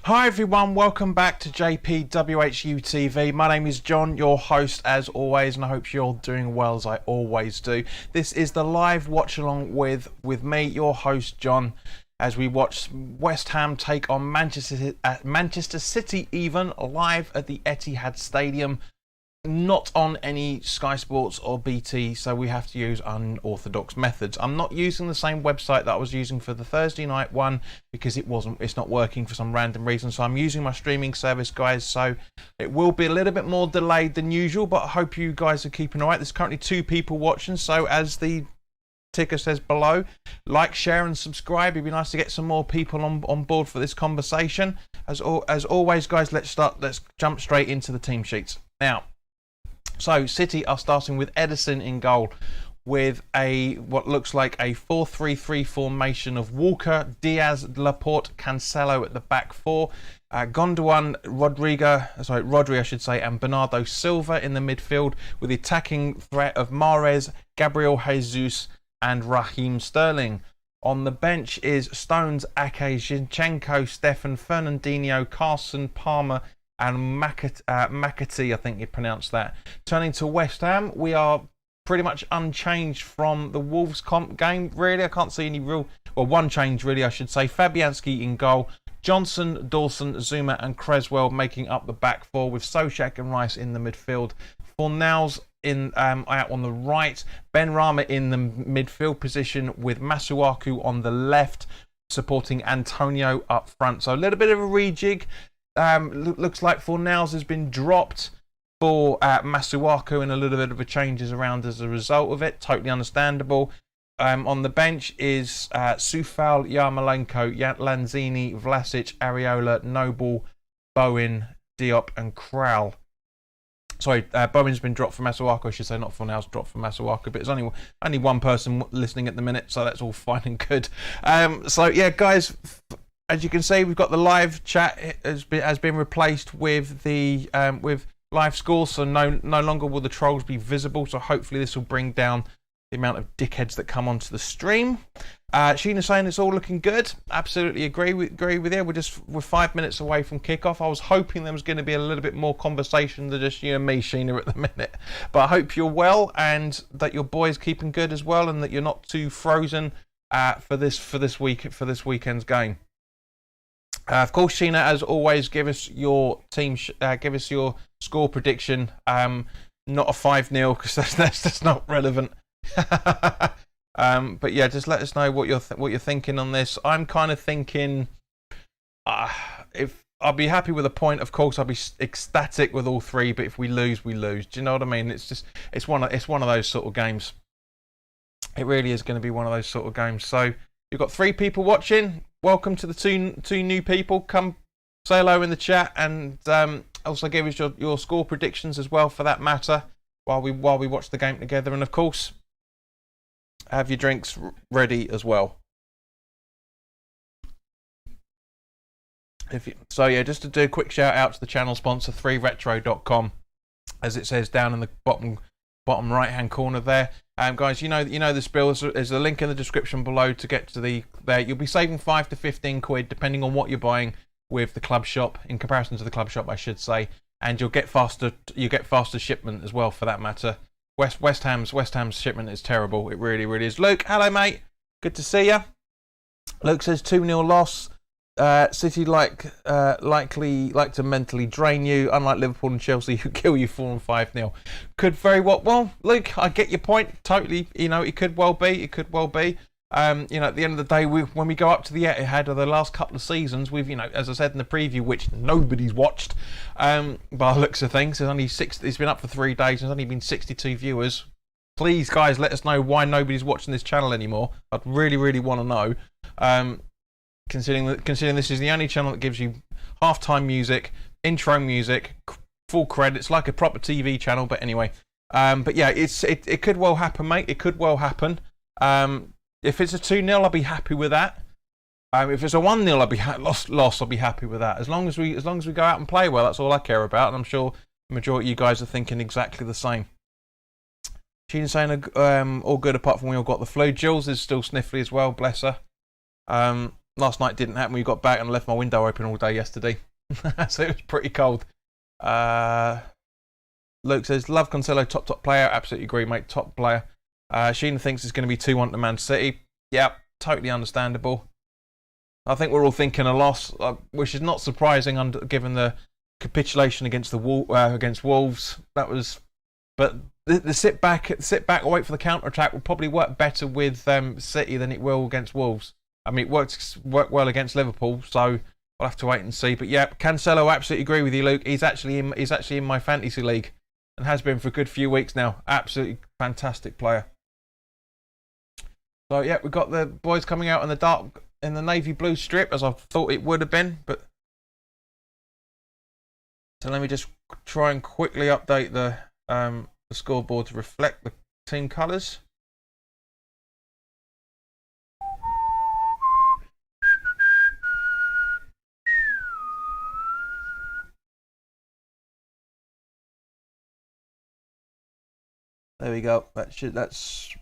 Hi everyone, welcome back to WHU TV. My name is John, your host as always, and I hope you're doing well as I always do. This is the live watch along with me, your host John, as we watch West Ham take on Manchester City even live at the Etihad Stadium. Not on any Sky Sports or BT, so we have to use unorthodox methods. I'm not using the same website that I was using for the Thursday night one because it's not working for some random reason. So I'm using my streaming service, guys. So it will be a little bit more delayed than usual, but I hope you guys are keeping all right. There's currently 2 people watching, so as the ticker says below, like, share and subscribe. It'd be nice to get some more people on board for this conversation. As always, guys, let's jump straight into the team sheets now. So City are starting with Ederson in goal, with what looks like a 4-3-3 formation of Walker, Diaz, Laporte, Cancelo at the back 4, Gondwan, Rodri I should say, and Bernardo Silva in the midfield, with the attacking threat of Mahrez, Gabriel Jesus and Raheem Sterling. On the bench is Stones, Ake, Zinchenko, Stefan, Fernandinho, Carson, Palmer and McAtee, I think you pronounced that. Turning to West Ham, we are pretty much unchanged from the Wolves game, really. I can't see any one change, really, I should say. Fabianski in goal, Johnson, Dawson, Zuma and Creswell making up the back 4, with Soucek and Rice in the midfield. Fornals out on the right, Ben Rama in the midfield position, with Masuaku on the left, supporting Antonio up front. So a little bit of a rejig. Looks like Fornals has been dropped for Masuaku, and a little bit of a changes around as a result of it. Totally understandable. On the bench is Soufal, Yarmolenko, Lanzini, Vlasic, Areola, Noble, Bowen, Diop and Kral. Sorry, Bowen's been dropped for Masuaku, I should say, not Fornals, dropped for Masuaku, but it's only one person listening at the minute, so that's all fine and good. So yeah, guys, as you can see, we've got the live chat has been replaced with the with live scores, so no longer will the trolls be visible. So hopefully this will bring down the amount of dickheads that come onto the stream. Sheena saying it's all looking good. Absolutely agree with you. We're 5 minutes away from kickoff. I was hoping there was going to be a little bit more conversation than just you and me, Sheena, at the minute. But I hope you're well and that your boy's keeping good as well, and that you're not too frozen for this weekend's game. Of course, Sheena, as always, give us your give us your score prediction. Not a 5-0 because that's not relevant. But yeah, just let us know what you're thinking on this. I'm kind of thinking, if I'll be happy with a point, of course, I'll be ecstatic with all 3. But if we lose, we lose. Do you know what I mean? It's one of those sort of games. It really is going to be one of those sort of games. So you've got 3 people watching. Welcome to the two new people. Come say hello in the chat, and also give us your score predictions as well, for that matter, while we watch the game together. And of course, have your drinks ready as well. So yeah, just to do a quick shout out to the channel sponsor 3retro.com, as it says down in the bottom right hand corner there. Guys, you know the spill. There's a link in the description below to get to there. You'll be saving 5 to 15 quid depending on what you're buying with the club shop, in comparison to the club shop, I should say, and you'll get faster shipment as well, for that matter. West Ham's shipment is terrible. It really is. Luke, hello mate, good to see you. Luke says 2-0 loss. City likely to mentally drain you, unlike Liverpool and Chelsea, who kill you 4 and 5-0. Could very well, Luke, I get your point totally. It could well be. At the end of the day, when we go up to the Etihad of the last couple of seasons, we've, as I said in the preview, which nobody's watched, by the looks of things, it's been up for 3 days. There's only been 62 viewers. Please, guys, let us know why nobody's watching this channel anymore. I'd really want to know. Considering this is the only channel that gives you halftime music, intro music, full credits, like a proper TV channel. But anyway, but yeah, it could well happen, mate. It could well happen. If it's a 2-0, I'll be happy with that. If it's a 1-0, I'll be loss. I'll be happy with that. As long as we go out and play well, that's all I care about. And I'm sure the majority of you guys are thinking exactly the same. She's saying all good apart from we all got the flu. Jules is still sniffly as well, bless her. last night didn't happen. We got back and left my window open all day yesterday. So it was pretty cold. Luke says, love Cancelo, top player. Absolutely agree, mate, top player. Sheena thinks it's going to be 2-1 to Man City. Yeah, totally understandable. I think we're all thinking a loss, which is not surprising given the capitulation against against Wolves. That was, but the sit back, wait for the counter attack will probably work better with City than it will against Wolves. I mean, it worked well against Liverpool, so we'll have to wait and see. But yeah, Cancelo, absolutely agree with you, Luke. He's actually in my fantasy league and has been for a good few weeks now. Absolutely fantastic player. So yeah, we've got the boys coming out in the navy blue strip, as I thought it would have been. But so let me just try and quickly update the scoreboard to reflect the team colours. There we go. That's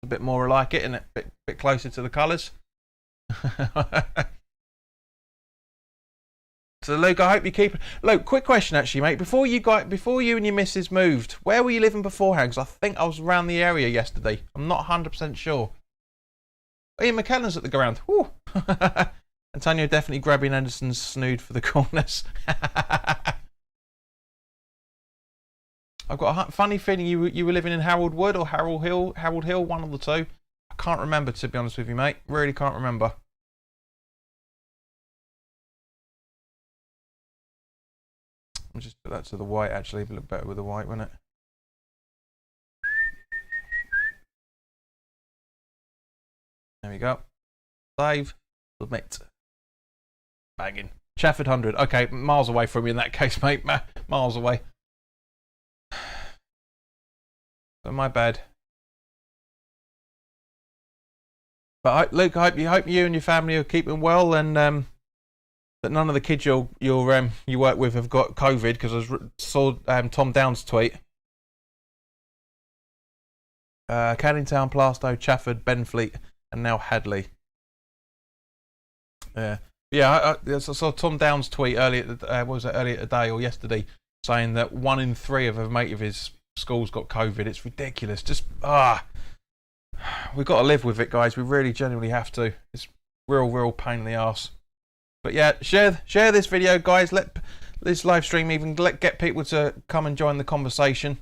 a bit more like it, isn't it? Bit closer to the colours. So Luke, I hope you keep. Luke, quick question actually, mate. Before you and your missus moved, where were you living beforehand? Because I think I was around the area yesterday. I'm not 100% sure. Ian McKellen's at the ground. Woo. Antonio definitely grabbing Anderson's snood for the corners. I've got a funny feeling you were living in Harold Wood or Harold Hill, one of the two. I can't remember, to be honest with you, mate. Really can't remember. I'll just put that to the white, actually. It'll look better with the white, won't it? There we go. Save. Submit. Banging. Chafford 100. Okay, miles away from you in that case, mate. Miles away. So my bad. But Luke, I hope you and your family are keeping well, and that none of the kids you work with have got COVID, because I saw Tom Downs' tweet. Canning Town, Plaistow, Chafford, Benfleet, and now Hadley. Yeah, I saw Tom Downs' tweet earlier today or yesterday, saying that 1 in 3 of a mate of his school's got COVID. It's ridiculous. Just we've got to live with it, guys. We really genuinely have to. It's real pain in the arse. But yeah, share this video, guys. Let this live stream get people to come and join the conversation.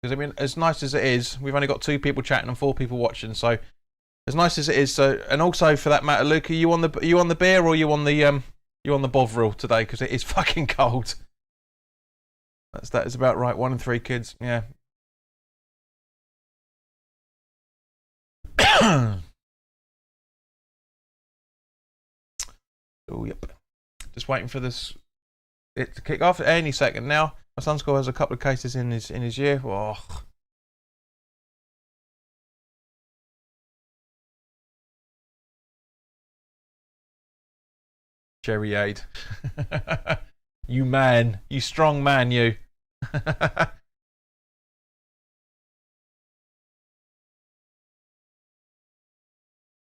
Because I mean, as nice as it is, we've only got 2 people chatting and 4 people watching. So as nice as it is, and also for that matter, Luke, are you on the beer or are you on the Bovril today? Because it is fucking cold. That is about right. 1 in 3 kids. Yeah. Oh yep. Just waiting for it to kick off any second now. My son's school has a couple of cases in his year. Oh. Jerry Aid. You strong man, you.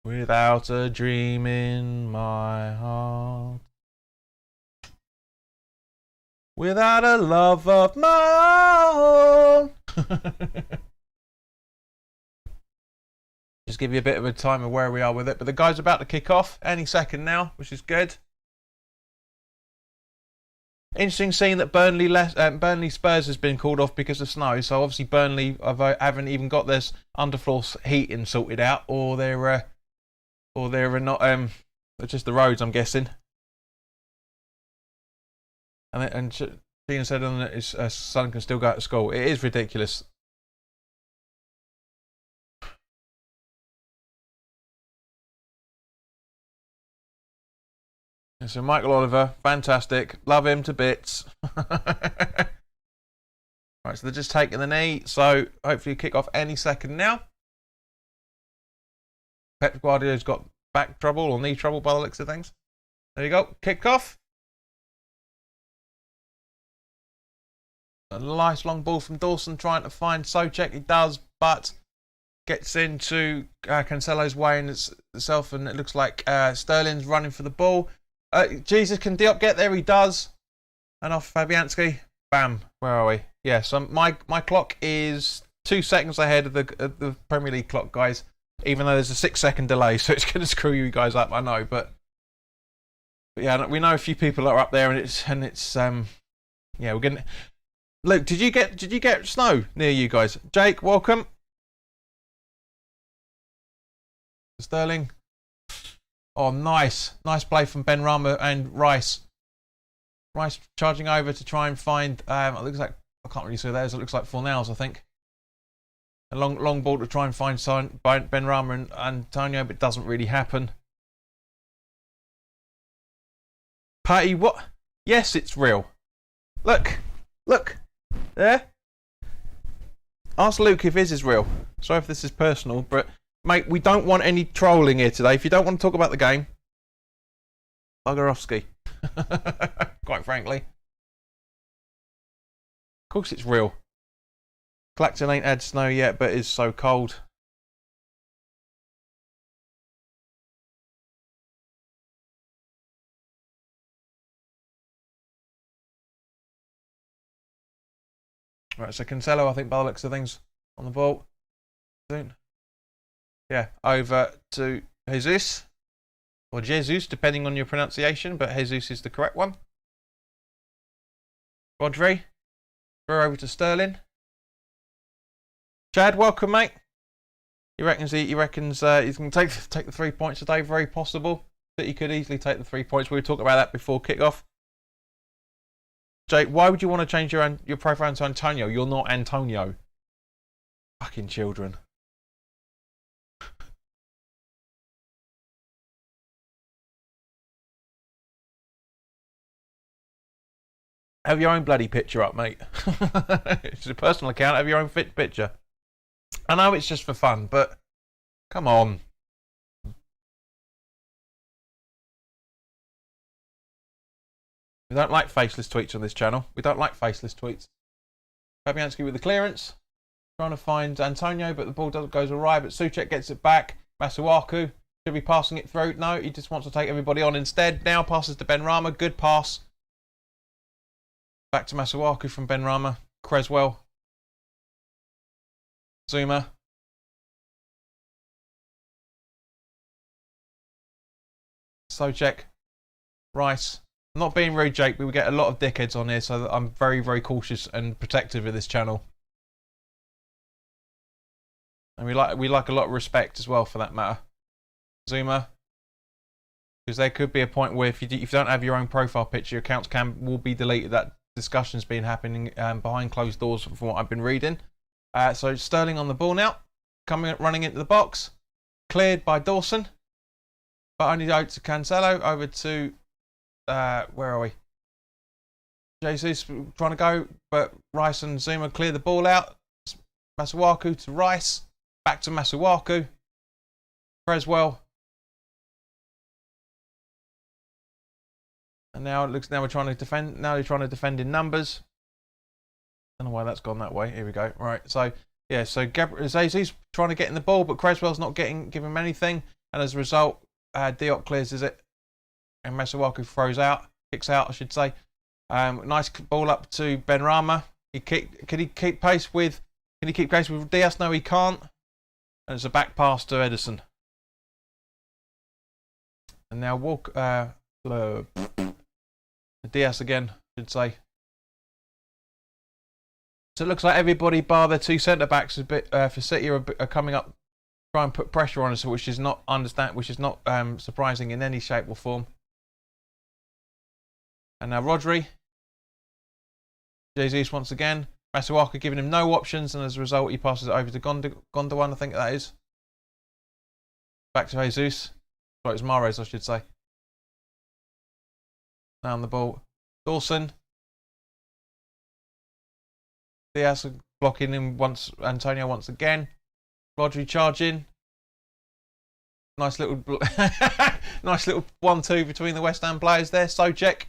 Without a dream in my heart, without a love of my own. Just give you a bit of a time of where we are with it. But the guy's about to kick off any second now, which is good. Interesting seeing that Burnley Spurs has been called off because of snow. So obviously Burnley haven't even got this underfloor heating sorted out, or they're not just the roads, I'm guessing. And Gina said that his son can still go to school. It is ridiculous. And so Michael Oliver, fantastic. Love him to bits. Right, so they're just taking the knee. So hopefully kick off any second now. Pep Guardiola's got back trouble or knee trouble by the looks of things. There you go. Kick off. A nice long ball from Dawson trying to find Souček. He does, but gets into Cancelo's way in itself, and it looks like Sterling's running for the ball. Jesus, can Diop get there? He does. And off Fabianski. Bam. Where are we? Yeah, so my clock is 2 seconds ahead of the Premier League clock, guys. Even though there's a 6-second delay, so it's going to screw you guys up, I know. But yeah, we know a few people are up there, and it's yeah, we're gonna. Luke, did you get snow near you guys? Jake, welcome. Sterling. Oh, nice play from Benrahma and Rice. Rice charging over to try and find. It looks like I can't really see theirs. It looks like Fornals, I think. A long ball to try and find Benrahma and Antonio, but it doesn't really happen. Patty, what? Yes, it's real. Look there. Ask Luke if his is real. Sorry if this is personal, but mate, we don't want any trolling here today. If you don't want to talk about the game, Buggerovsky. Quite frankly. Of course it's real. Clacton ain't had snow yet, but is so cold. Right, so Cancelo, I think by the looks of things, on the ball. Soon. Yeah, over to Jesus. Or Jesus, depending on your pronunciation, but Jesus is the correct one. Rodri. We're over to Sterling. Chad, welcome, mate. He reckons he's going to take the 3 points today. Very possible that he could easily take the 3 points. We were talking about that before kickoff. Jake, why would you want to change your profile to Antonio? You're not Antonio. Fucking children. Have your own bloody picture up, mate. It's a personal account. Have your own fit picture. I know it's just for fun, but come on. We don't like faceless tweets on this channel. We don't like faceless tweets. Fabianski with the clearance. Trying to find Antonio, but the ball goes awry. But Souček gets it back. Masuaku should be passing it through. No, he just wants to take everybody on instead. Now passes to Benrahma. Good pass. Back to Masuaku from Benrahma. Creswell. Zuma. Souček. Rice. I'm not being rude, Jake, but we get a lot of dickheads on here, so I'm very, very cautious and protective of this channel. And we like a lot of respect as well, for that matter. Zuma. Because there could be a point where if you don't have your own profile picture, your accounts will be deleted. That discussion's been happening behind closed doors from what I've been reading. So Sterling on the ball now, running into the box, cleared by Dawson, but only out to Cancelo, over to where are we? Jesus trying to go, but Rice and Zuma clear the ball out. Masuaku to Rice, back to Masuaku, Creswell, and now it looks we're trying to defend. Now they're trying to defend in numbers. Don't know why that's gone that way. Here we go. Right, so yeah, so Jesus trying to get in the ball, but Creswell's not giving him anything, and as a result, Diop clears it, and Masuaku kicks out, I should say. Nice ball up to Benrahma. Can he keep pace with Diaz? No, he can't. And it's a back pass to Ederson. And now Diaz again, I should say. So it looks like everybody bar their two centre backs for City are coming up, try and put pressure on us, which is not surprising in any shape or form. And now Rodri, Jesus once again, Masuaku giving him no options, and as a result he passes it over to Gondwan, I think that is. Back to Jesus, well, it's Mahrez, I should say. Down the ball, Dawson. Diaz blocking him Antonio once again. Rodri charging. Nice little 1-2 between the West Ham players there. Souček.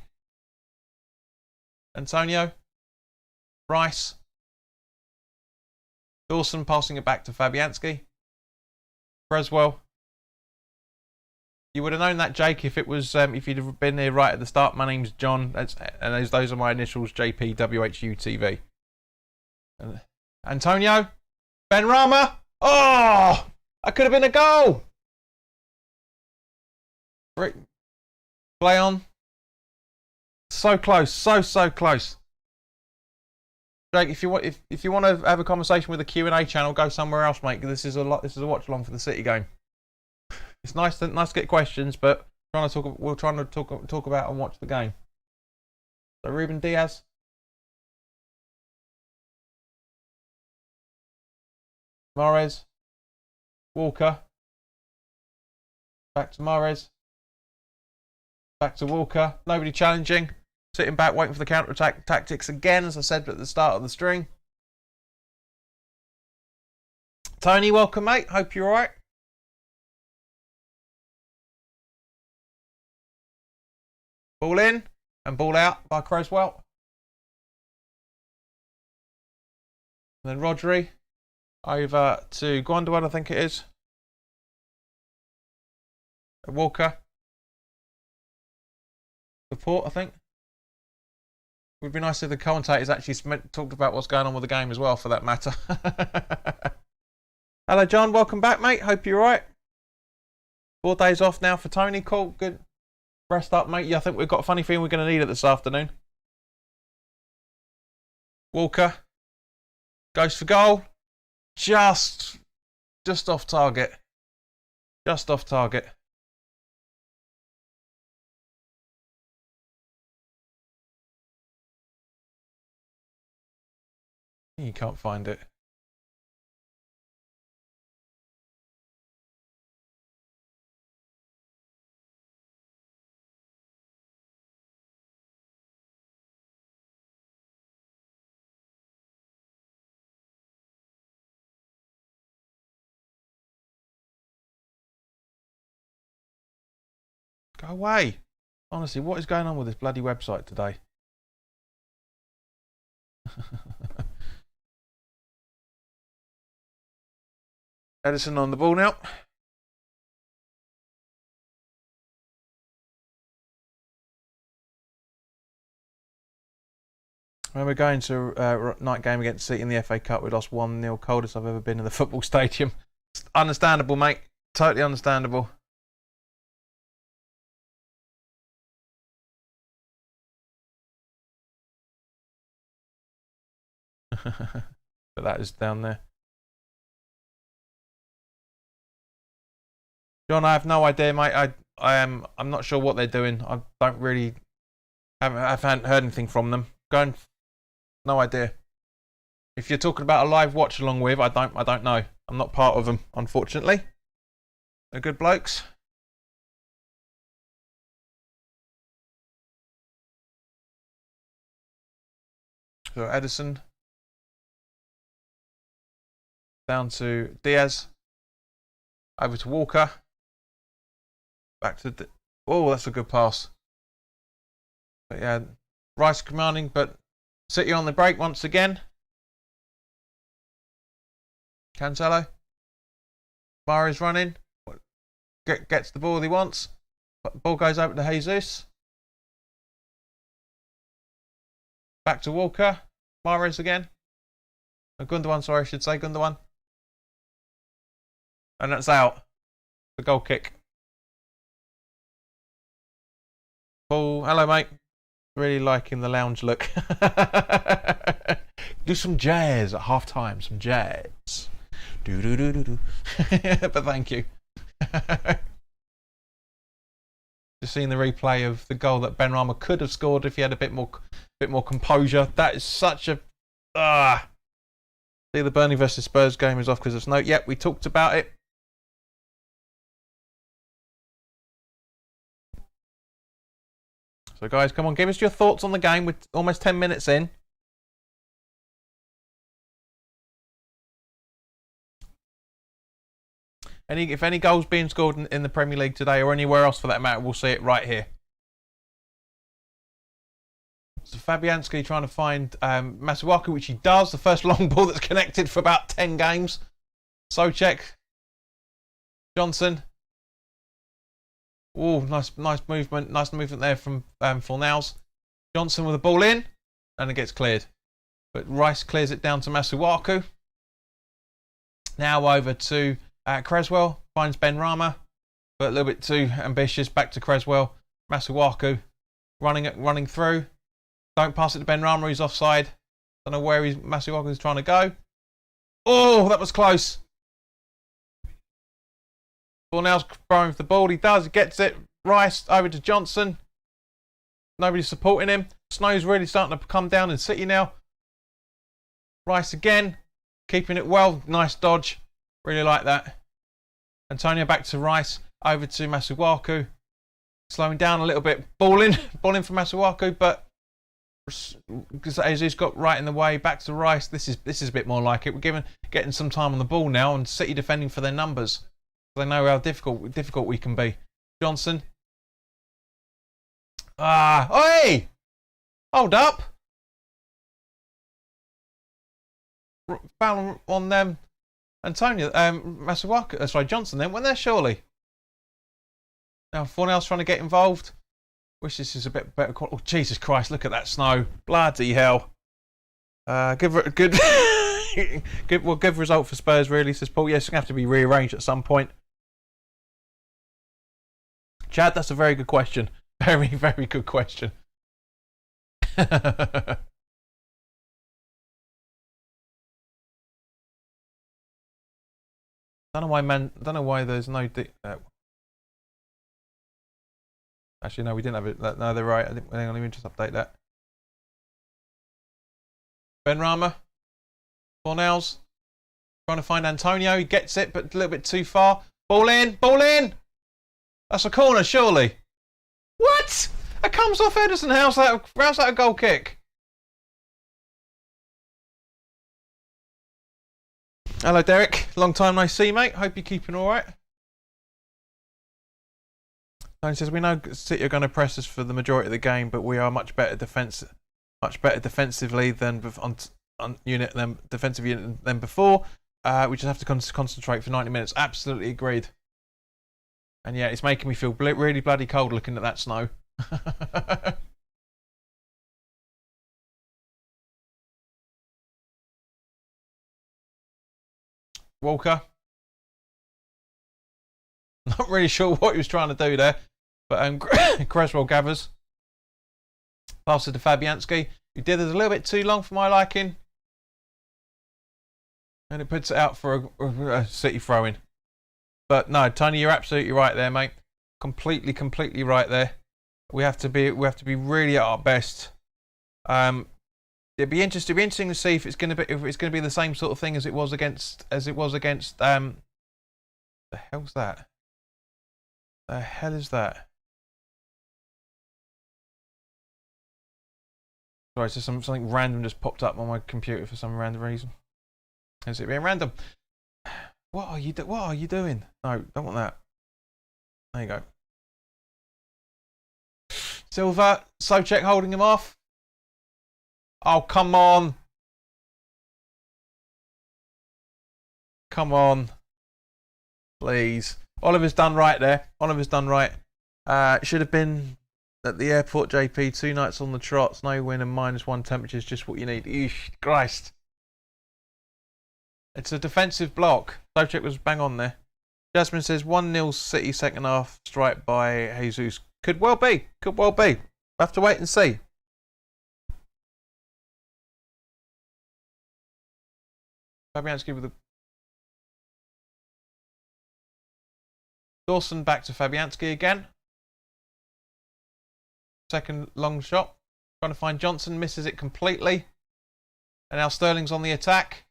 Antonio. Rice. Dawson passing it back to Fabianski. Creswell. You would have known that, Jake, if it was if you'd have been here right at the start. My name's John, and those are my initials, JP WHU TV. Antonio, Benrahma. Oh, that could have been a goal. Play on. So close, so close. Jake, if you want to have a conversation with the Q&A channel, go somewhere else, mate. This is a watch along for the City game. It's nice to get questions, but we're trying to talk about and watch the game. So Ruben Diaz. Mahrez. Walker. Back to Mahrez. Back to Walker. Nobody challenging. Sitting back, waiting for the counter-attack tactics again, as I said at the start of the string. Tony, welcome, mate. Hope you're alright. Ball in and ball out by Creswell. And then Rodri over to Gondwan, I think it is. Walker. Support, I think. It would be nice if the commentators actually talked about what's going on with the game as well, for that matter. Hello, John. Welcome back, mate. Hope you're alright. 4 days off now for Tony. Cool. Good. Rest up, mate. Yeah, I think we've got a funny feeling we're going to need it this afternoon. Walker. Goes for goal. Just off target. Just off target. You can't find it. Go away. Honestly, what is going on with this bloody website today? Edison on the ball now. When we're going to night game against City in the FA Cup, we lost 1-0. Coldest I've ever been in the football stadium. It's understandable, mate. Totally understandable. But that is down there. John, I have no idea, mate. I'm not sure what they're doing. I don't really I haven't heard anything from them. No idea. If you're talking about a live watch along with, I don't know. I'm not part of them, unfortunately. They're good blokes. So Edison. Down to Diaz. Over to Walker. Back to... Oh, that's a good pass. But yeah, Rice commanding, but City on the break once again. Cancelo. Mahrez running. Gets the ball he wants. Ball goes over to Jesus. Back to Walker. Mahrez again. Gundogan, sorry, I should say. Gundogan. And that's out. The goal kick. Paul, hello, mate. Really liking the lounge look. Do some jazz at half time. Some jazz. Do do do do do. But thank you. Just seeing the replay of the goal that Benrahma could have scored if he had a bit more composure. That is such a See, the Burnley versus Spurs game is off because of snow. Yep, we talked about it. So guys, come on, give us your thoughts on the game. We're almost 10 minutes in. If any goals being scored in the Premier League today or anywhere else for that matter, we'll see it right here. So Fabianski trying to find Masuaku, which he does. The first long ball that's connected for about 10 games. Souček. Johnson. Oh, nice movement. Nice movement there from Fornals. Johnson with the ball in, and it gets cleared. But Rice clears it down to Masuaku. Now over to Creswell. Finds Ben Rama, but a little bit too ambitious. Back to Creswell. Masuaku running through. Don't pass it to Ben Rama. He's offside. Don't know where Masuaku is trying to go. Oh, that was close. Fornals throwing for the ball. He does. He gets it. Rice over to Johnson. Nobody's supporting him. Snow's really starting to come down in City now. Rice again. Keeping it well. Nice dodge. Really like that. Antonio back to Rice. Over to Masuaku. Slowing down a little bit. Ball in for Masuaku, but Jesus got right in the way. Back to Rice. This is a bit more like it. We're getting some time on the ball now, and City defending for their numbers. They know how difficult we can be. Johnson. Oi! Hold up. Foul on them. Antonio, Masuaku, sorry, Johnson then went there surely. Now Fornals trying to get involved. Wish this is a bit better. Oh, Jesus Christ, look at that snow. Bloody hell. Good result for Spurs really, says Paul. Yes, it's going to have to be rearranged at some point. Chad, that's a very good question. Very, very good question. Don't know why there's no. Actually, no, we didn't have it. No, they're right. Hang on, let me just update that. Ben Rama, Fornals, trying to find Antonio. He gets it, but a little bit too far. Ball in, ball in. That's a corner, surely. What? It comes off Ederson. How's that a goal kick? Hello, Derek. Long time no see, mate. Hope you're keeping all right. He says we know City are going to press us for the majority of the game, but we are much better defensively than defensive unit than before. We just have to concentrate for 90 minutes. Absolutely agreed. And yeah, it's making me feel really bloody cold looking at that snow. Walker. Not really sure what he was trying to do there. But Creswell gathers. Passes to Fabianski. Who did it a little bit too long for my liking. And it puts it out for a City throw-in. But no, Tony, you're absolutely right there, mate. Completely right there. We have to be really at our best. It'd be interesting to see if it's going to be the same sort of thing as it was against the hell's that? The hell is that? Sorry, so something random just popped up on my computer for some random reason. Is it being random? What are you doing? No, don't want that. There you go. Silva, Souček holding him off. Oh, come on. Come on. Please. Oliver's done right there. Oliver's done right. Should have been at the airport, JP. 2 nights on the trot. Snow, wind and -1 temperature is just what you need. Eesh, Christ. It's a defensive block. Souček was bang on there. Jasmine says 1-0 City second half strike by Jesus. Could well be. Could well be. We'll have to wait and see. Fabianski with the Dawson back to Fabianski again. Second long shot. Trying to find Johnson. Misses it completely. And now Sterling's on the attack.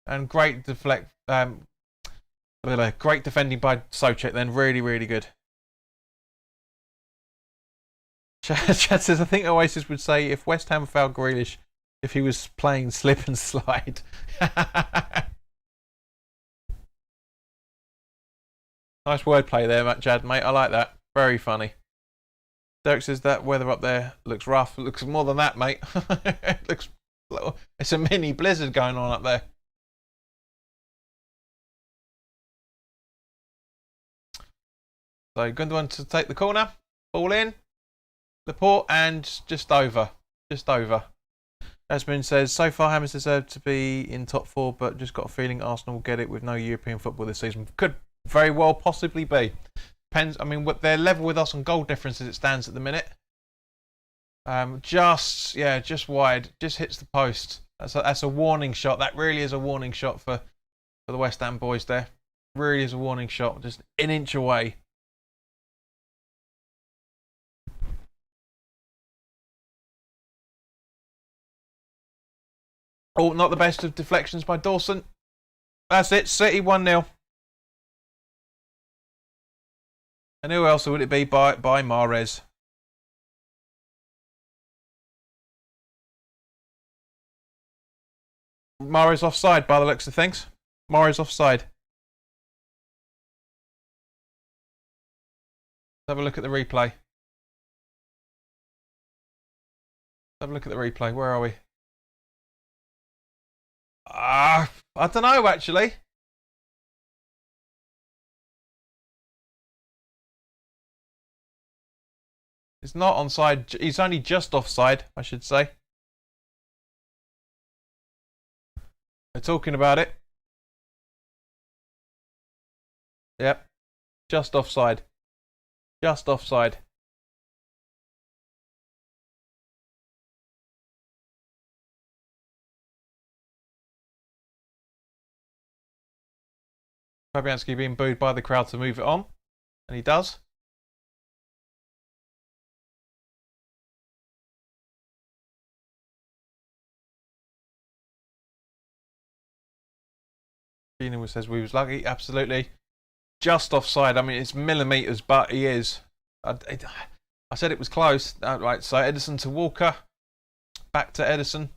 And great great defending by Souček then. Really good. Chad says, I think Oasis would say if West Ham fouled Grealish if he was playing slip and slide. Nice wordplay there, Chad, mate. I like that. Very funny. Derek says that weather up there looks rough. It looks more than that, mate. It's a mini blizzard going on up there. So Gundogan to take the corner. Ball in. Laporte and just over. Just over. Jasmine says, so far Hammers deserve to be in top 4, but just got a feeling Arsenal will get it with no European football this season. Could very well possibly be. Depends. I mean, they're level with us on goal difference as it stands at the minute. Just wide. Just hits the post. That's a warning shot. That really is a warning shot for the West Ham boys there. Really is a warning shot. Just an inch away. Oh, not the best of deflections by Dawson. That's it. City 1-0. And who else would it be by Mahrez? Mahrez offside by the looks of things. Mahrez offside. Let's have a look at the replay. Let's have a look at the replay. Where are we? I don't know actually. It's not onside. He's only just offside, I should say. They're talking about it. Yep. Just offside. Just offside. Fabianski being booed by the crowd to move it on. And he does. Gino says we was lucky. Absolutely. Just offside. I mean, it's millimetres, but he is. I said it was close. Right, so Ederson to Walker. Back to Ederson.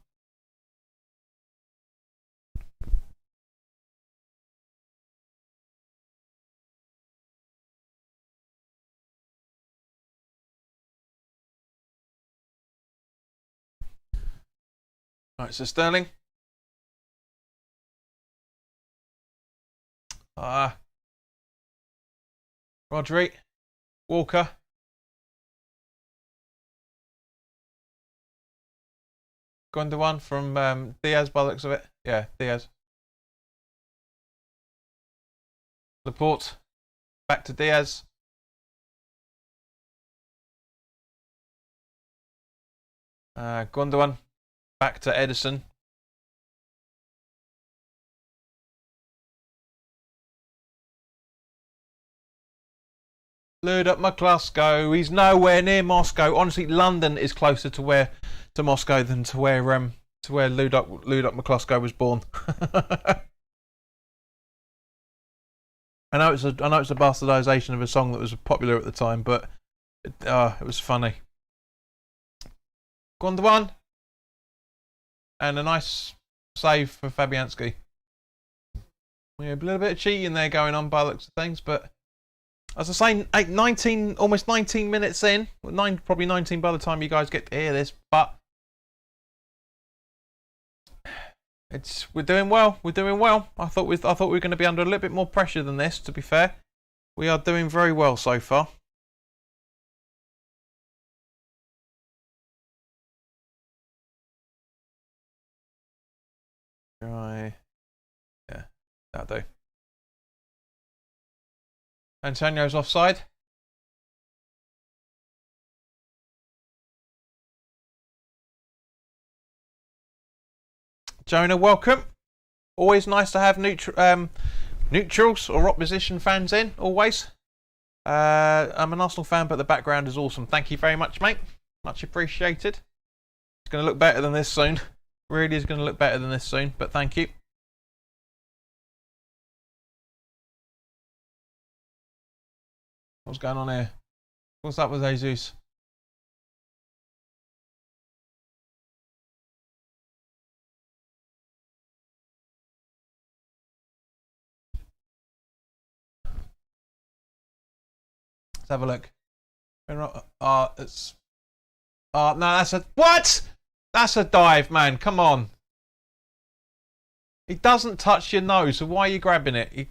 Right, so Sterling. Rodri. Walker. Gundogan from Diaz by the looks of it. Yeah, Diaz. Laporte. Back to Diaz. Gundogan. Back to Ederson. Buildup McCluskey. He's nowhere near Moscow. Honestly, London is closer to Moscow than to where Buildup McCluskey was born. I know it's a bastardisation of a song that was popular at the time, but it was funny. Gundogan. And a nice save for Fabianski. Yeah, a little bit of cheating there going on by the looks of things, but as I say, almost 19 minutes in, probably 19 by the time you guys get to hear this, but we're doing well. We're doing well. I thought we were going to be under a little bit more pressure than this. To be fair, we are doing very well so far. Right. Yeah, that'll do. Antonio's offside. Jonah, welcome. Always nice to have neutrals or opposition fans in, always. I'm an Arsenal fan, but the background is awesome. Thank you very much, mate. Much appreciated. It's going to look better than this soon. Really is going to look better than this soon, but thank you. What's going on here? What's up with Jesus? Let's have a look. No, that's a what? That's a dive, man. Come on. He doesn't touch your nose, so why are you grabbing it?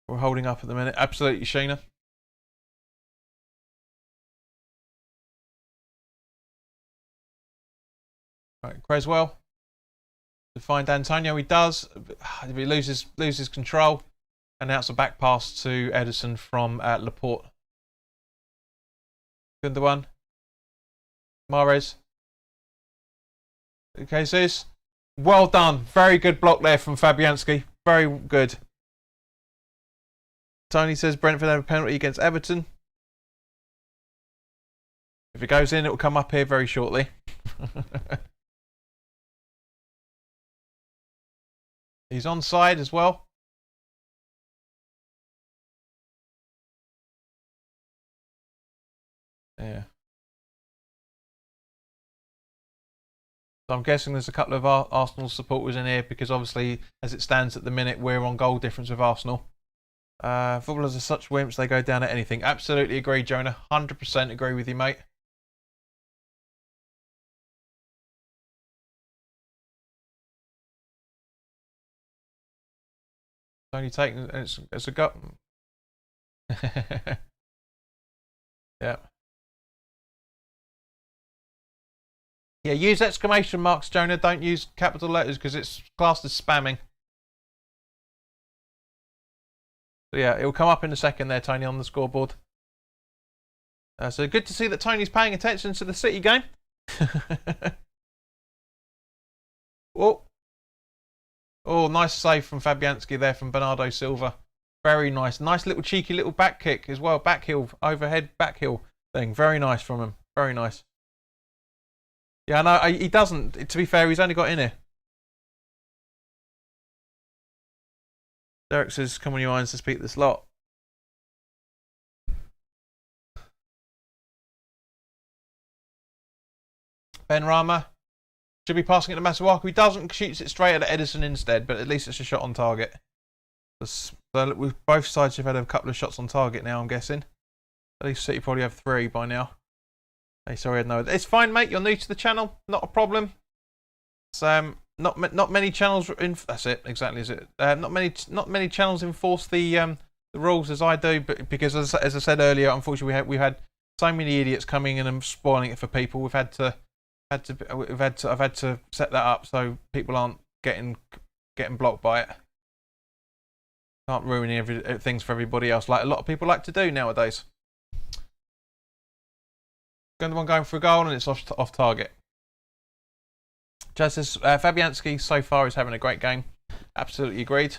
We're holding up at the minute. Absolutely, Sheena. Right, Creswell to find Antonio. He does. He loses control, and now it's a back pass to Edison from Laporte. Good one. Mahrez. Okay, Zeus. Well done. Very good block there from Fabianski. Very good. Tony says Brentford have a penalty against Everton. If it goes in, it will come up here very shortly. He's onside as well. Yeah. So I'm guessing there's a couple of Arsenal supporters in here because obviously, as it stands at the minute, we're on goal difference with Arsenal. Footballers are such wimps, they go down at anything. Absolutely agree, Jonah. 100% agree with you, mate. It's only taken... It's a gut. Yeah. Yeah, use exclamation marks, Jonah. Don't use capital letters because it's classed as spamming. So yeah, it will come up in a second there, Tony, on the scoreboard. So good to see that Tony's paying attention to the City game. Oh, nice save from Fabianski there from Bernardo Silva. Very nice. Nice little cheeky little back kick as well. Back heel, overhead back heel thing. Very nice from him. Very nice. Yeah, I know. He doesn't. To be fair, he's only got in here. Derek says, come on your irons to speak this lot. Ben Rama should be passing it to Masuaku. He doesn't, shoots it straight at Edison instead, but at least it's a shot on target. So both sides have had a couple of shots on target now, I'm guessing. At least City probably have 3 by now. Hey, sorry, I know. It's fine, mate. You're new to the channel. Not a problem. It's, not many channels. That's it. Exactly. Is it? Not many channels enforce the rules as I do, but because as I said earlier, unfortunately we had so many idiots coming in and spoiling it for people. I've had to set that up so people aren't getting blocked by it. Can't ruin things for everybody else like a lot of people like to do nowadays. One going for a goal and it's off target. Just says Fabianski so far is having a great game. Absolutely agreed.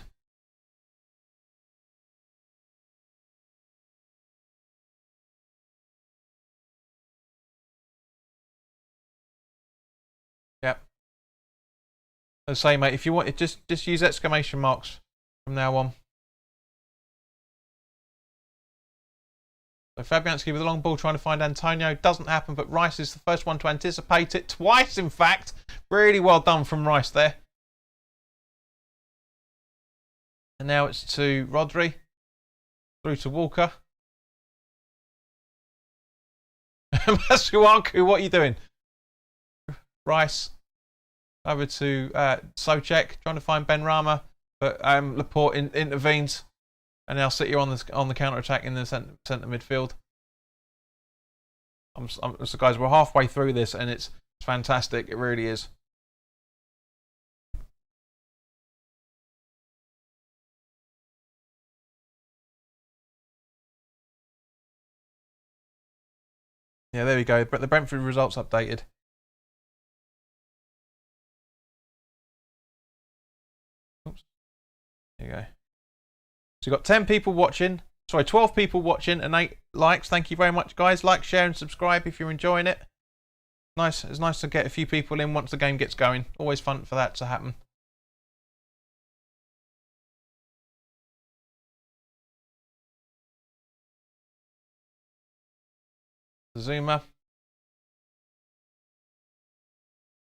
Yep. As I say, mate, if you want it, just use exclamation marks from now on. So Fabianski with a long ball trying to find Antonio. Doesn't happen, but Rice is the first one to anticipate it. Twice, in fact. Really well done from Rice there. And now it's to Rodri. Through to Walker. Masuaku, what are you doing? Rice. Over to Souček. Trying to find Ben Rama. But Laporte intervenes. And now City on the counter attack in the centre midfield. So guys, we're halfway through this, and it's fantastic. It really is. Yeah, there we go. But the Brentford results updated. Oops. There you go. So you've got 10 people watching, sorry, 12 people watching and 8 likes. Thank you very much, guys. Like, share, and subscribe if you're enjoying it. Nice. It's nice to get a few people in once the game gets going. Always fun for that to happen. Zuma.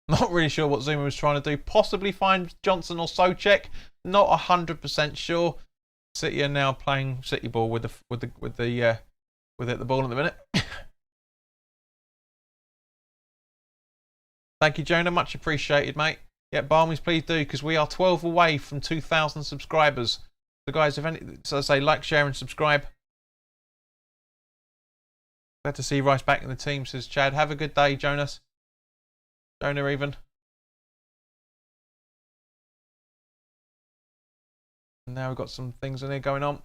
Not really sure what Zuma was trying to do. Possibly find Johnson or Souček. Not 100% sure. City are now playing City ball with the ball at the minute. Thank you, Jonah. Much appreciated, mate. Yeah, Barmies, please do, because we are 12 away from 2,000 subscribers. So guys, if any, so I say like, share and subscribe. Glad to see Rice back in the team, says Chad. Have a good day, Jonas. Jonah even. And now we've got some things in here going on.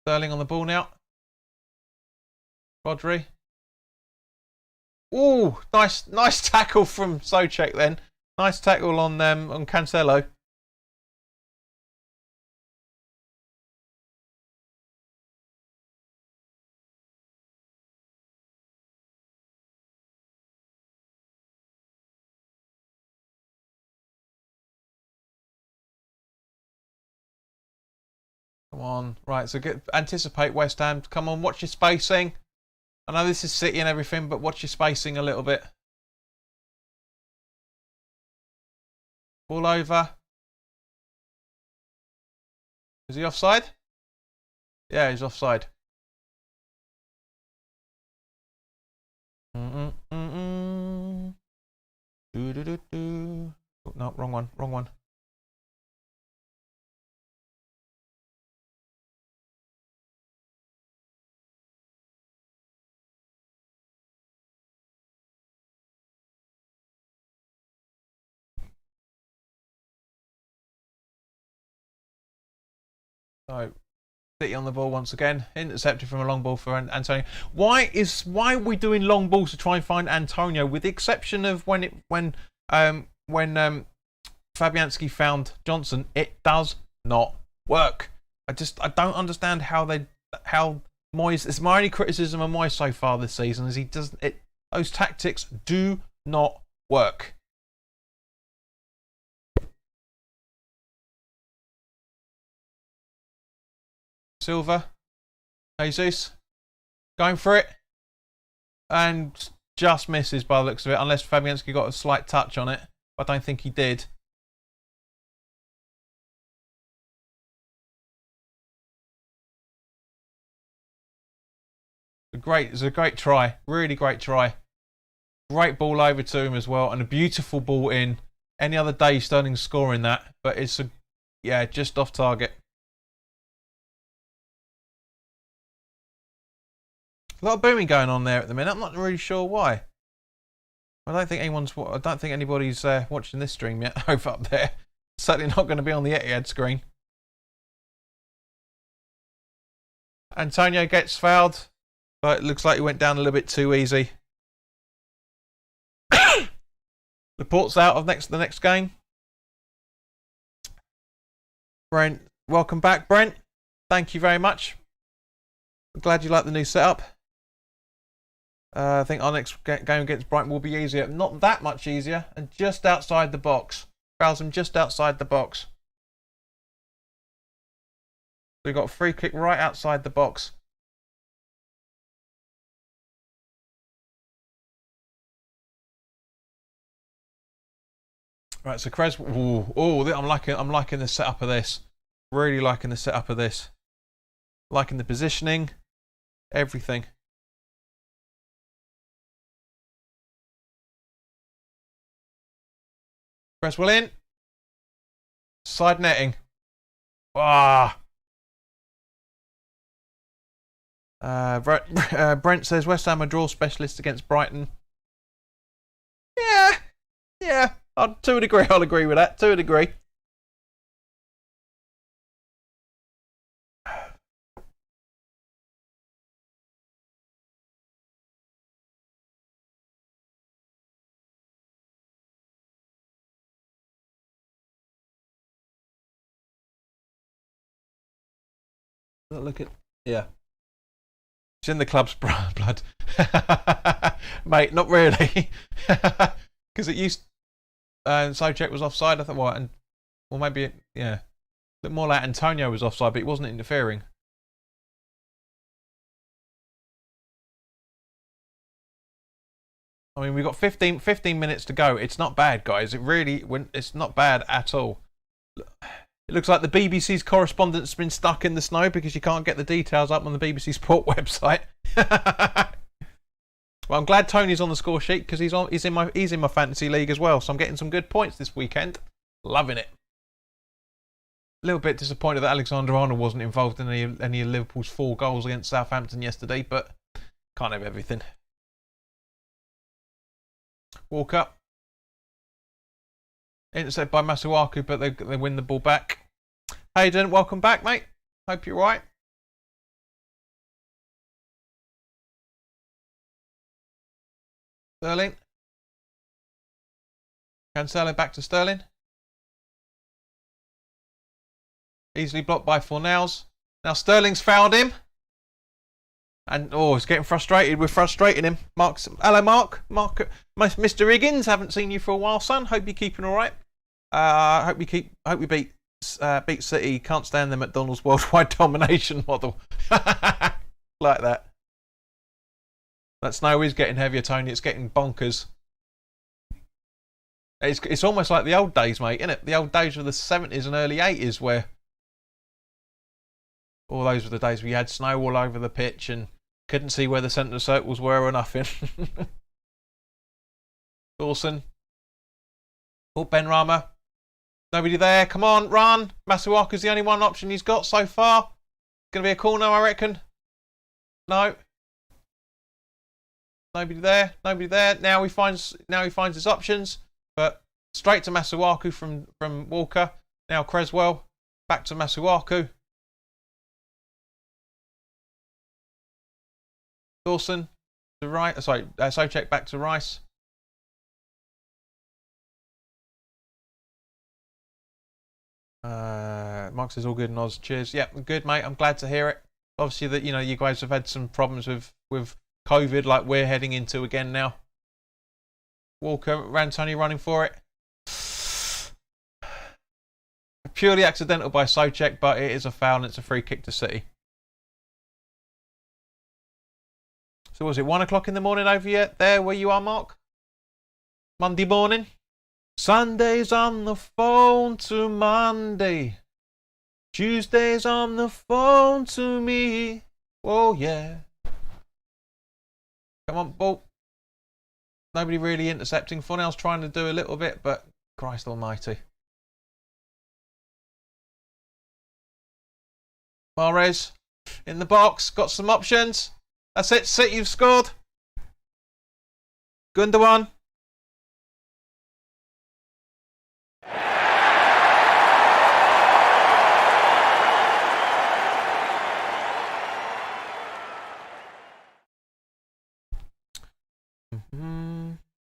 Sterling on the ball now. Rodri. Ooh, nice tackle from Souček then. Nice tackle on Cancelo. Come on, right, so anticipate West Ham. Come on, watch your spacing. I know this is City and everything, but watch your spacing a little bit. Ball over. Is he offside? Yeah, he's offside. Do. Oh, no, wrong one. So, City on the ball once again, intercepted from a long ball for Antonio. Why are we doing long balls to try and find Antonio? With the exception of when Fabianski found Johnson, it does not work. I don't understand how Moyes. It's my only criticism of Moyes so far this season is he doesn't. Those tactics do not work. Silva, Jesus, going for it, and just misses by the looks of it, unless Fabianski got a slight touch on it. I don't think he did. It's a great try, really great try. Great ball over to him as well, and a beautiful ball in. Any other day, Sterling's scoring that, but it's just off target. A lot of booming going on there at the minute. I'm not really sure why. I don't think anybody's watching this stream yet over up there. Certainly not going to be on the Etihad screen. Antonio gets fouled, but it looks like he went down a little bit too easy. Laporte's out of the next game. Brent, welcome back, Brent. Thank you very much. I'm glad you like the new setup. I think our next game against Brighton will be easier. Not that much easier, and just outside the box. Fouls him just outside the box. We got a free kick right outside the box. Right, so Krez. I'm liking the setup of this. Really liking the setup of this. Liking the positioning, everything. Cresswell in. Side netting. Brent says West Ham are draw specialists against Brighton. Yeah. To a degree, I'll agree with that. To a degree. Look at It's in the club's blood, mate. Not really, because it used. Souček was offside. I thought, or maybe a bit more like Antonio was offside, but he wasn't interfering. I mean, we've got 15 minutes to go. It's not bad, guys. It's not bad at all. It looks like the BBC's correspondent's been stuck in the snow because you can't get the details up on the BBC Sport website. Well, I'm glad Tony's on the score sheet because he's in my fantasy league as well. So I'm getting some good points this weekend. Loving it. little bit disappointed that Alexander-Arnold wasn't involved in any of Liverpool's 4 goals against Southampton yesterday, but can't have everything. Walker. Intercepted by Masuaku, but they win the ball back. Hayden, welcome back, mate. Hope you're right. Sterling. Cancelo back to Sterling. Easily blocked by Fornals. Now Sterling's fouled him. And, he's getting frustrated. We're frustrating him. Hello, Mark. Mr. Higgins, haven't seen you for a while, son. Hope you're keeping all right. Hope we beat City. Can't stand the McDonald's worldwide domination model. Like that. That snow is getting heavier, Tony. It's getting bonkers. It's almost like the old days, mate, isn't it? The old days of the 70s and early 80s where all those were the days where you had snow all over the pitch and couldn't see where the centre circles were or nothing. Dawson. Ben Rama. Nobody there. Come on, run. Masuaku's the only one option he's got so far. Going to be a corner, I reckon. No. Nobody there. Now he finds his options. But straight to Masuaku from Walker. Now Creswell. Back to Masuaku. Dawson to right. Souček back to Rice. Mark says all good and Oz. Cheers. Yeah, good, mate. I'm glad to hear it. Obviously that you guys have had some problems with COVID, like we're heading into again now. Walker, Rantoni running for it. Purely accidental by Souček, but it is a foul and it's a free kick to City. So was it 1 o'clock in the morning over yet there where you are, Mark? Monday morning? Sunday's on the phone to Monday. Tuesday's on the phone to me. Oh yeah. Come on, ball. Nobody really intercepting. Fornell's trying to do a little bit, but Christ almighty. Mahrez in the box. Got some options. That's it. City, you've scored. Gundogan.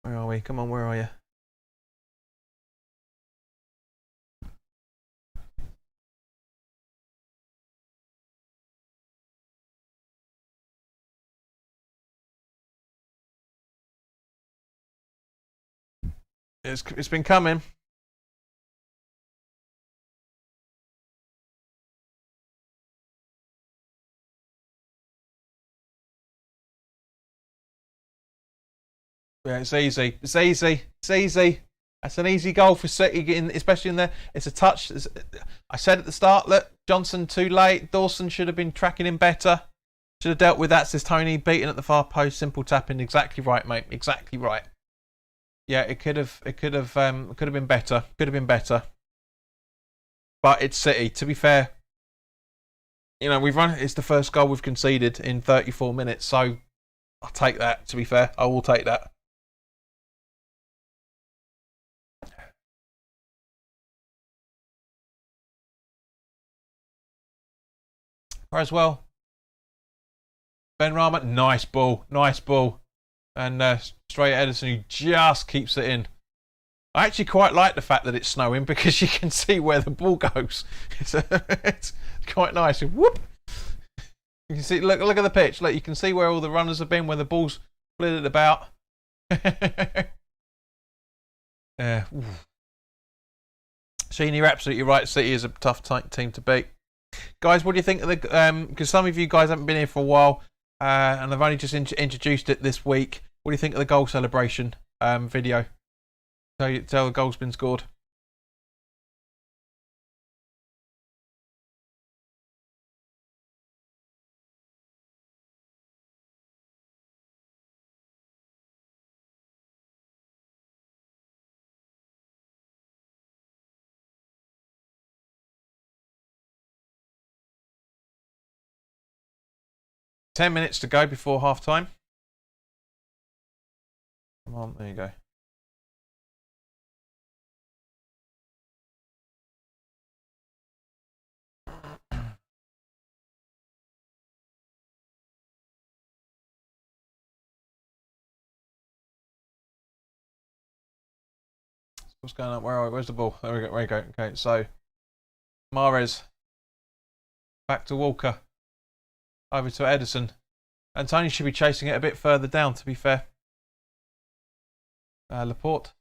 Where are we? Come on, where are you? It's been coming. Yeah, it's easy. It's easy. It's easy. That's an easy goal for City, especially in there. It's a touch. I said at the start, look, Johnson too late. Dawson should have been tracking him better. Should have dealt with that, says Tony. Beaten at the far post, simple tapping. Exactly right, mate. Exactly right. Yeah, it could have been better. Could have been better. But it's City. To be fair, it's the first goal we've conceded in 34 minutes. So I'll take that. To be fair, I will take that. As well. Ben Rama, nice ball. And straight Edison, who just keeps it in. I actually quite like the fact that it's snowing because you can see where the ball goes. It's quite nice. Whoop! You can see. Look at the pitch. Look, you can see where all the runners have been, where the ball's flitted about. Yeah. Sheen, you're absolutely right. City is a tough team to beat. Guys, what do you think of the? Because some of you guys haven't been here for a while, and I've only just introduced it this week. What do you think of the goal celebration video? Tell the goal's been scored. 10 minutes to go before half time. Come on, there you go. What's going on? Where are we? Where's the ball? There we go. There we go. Okay, so Mahrez back to Walker, over to Ederson. Antonio should be chasing it a bit further down, to be fair. Laporte.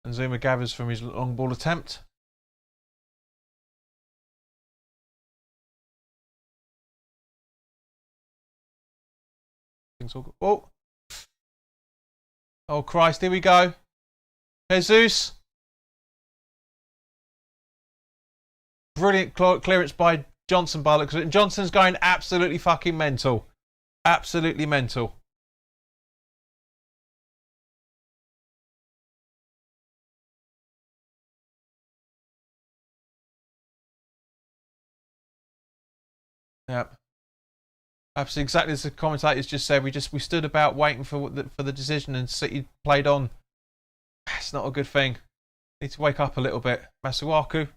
And Zuma gathers from his long ball attempt. Things all good. Oh! Oh Christ, here we go. Jesus. Brilliant clearance by Johnson by looks. Johnson's going absolutely fucking mental. Absolutely mental. Yep. Absolutely exactly as the commentators just said. We stood about waiting for the decision, and City played on. It's not a good thing. Need to wake up a little bit. Masuaku.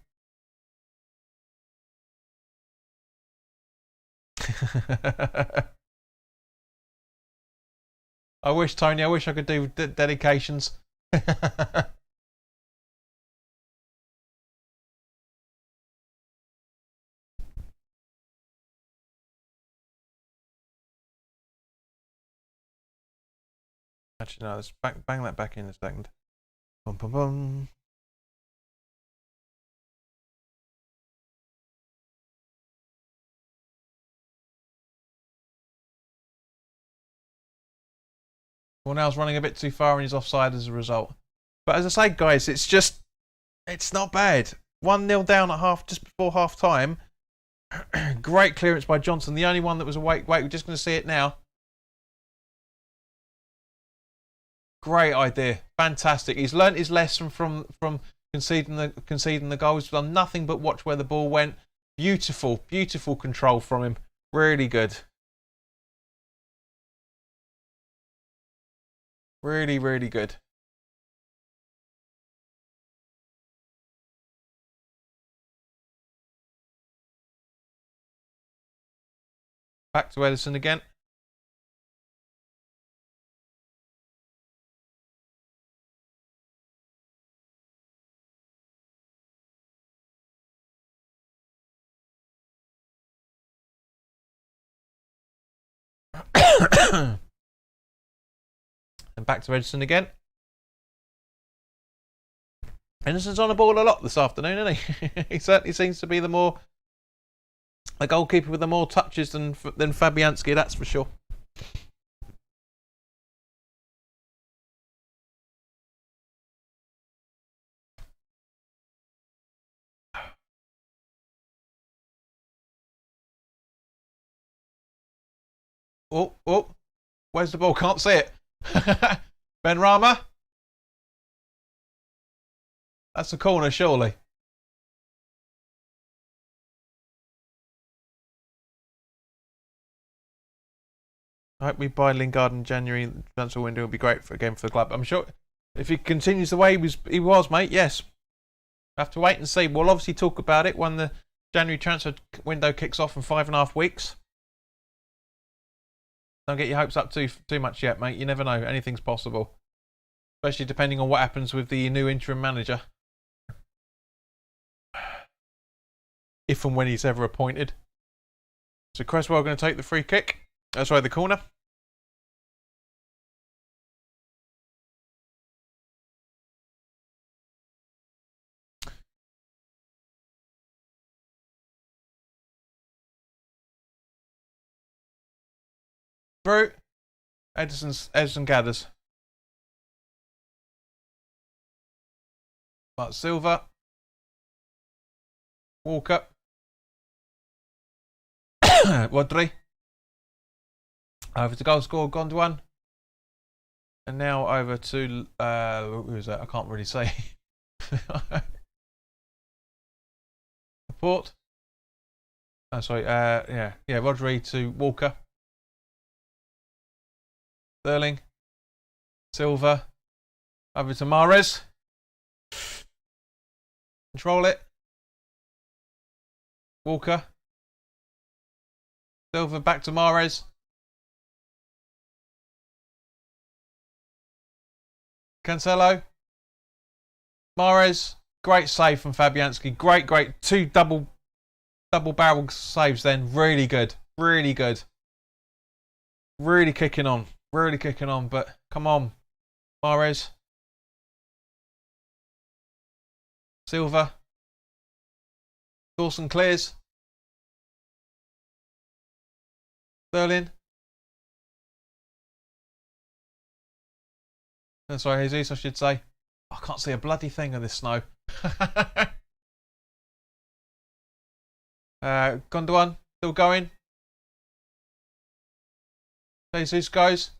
I wish, Tony. I wish I could do dedications. Actually, no. Let's bang that back in a second. Bum bum bum. Cornell's running a bit too far and he's offside as a result. But as I say, guys, it's not bad. 1-0 down at just before half time. Great clearance by Johnson. The only one that was awake. Wait, we're just going to see it now. Great idea. Fantastic. He's learnt his lesson from conceding the goals. He's done nothing but watch where the ball went. Beautiful control from him. Really good. Really good. Back to Ederson again. And back to Ederson again. Ederson's on the ball a lot this afternoon, isn't he? He certainly seems to be the goalkeeper with the more touches than Fabianski, that's for sure. Oh, where's the ball? Can't see it. Benrahma. That's a corner, surely. I hope we buy Lingard in January. The transfer window will be great for the club. I'm sure if he continues the way he was, mate. Yes. Have to wait and see. We'll obviously talk about it when the January transfer window kicks off in 5.5 weeks. Don't get your hopes up too much yet, mate. You never know. Anything's possible. Especially depending on what happens with the new interim manager. If and when he's ever appointed. So Cresswell going to take the free kick. Sorry, the corner. Through. Ederson gathers. But Silva. Walker. Rodri. Over to goal scorer, Gondwan. And now over to who is that? I can't really say. Laporte. Oh, sorry. Yeah. Rodri to Walker. Sterling. Silva. Over to Mahrez. Control it. Walker. Silva back to Mahrez. Cancelo. Mahrez. Great save from Fabianski. Great. Two double barrel saves then. Really good. Really good. Really kicking on. But come on. Mahrez. Silva. Dawson clears. Sterling. Oh, sorry, Jesus, I should say. I can't see a bloody thing of this snow. Gundogan still going. Jesus goes.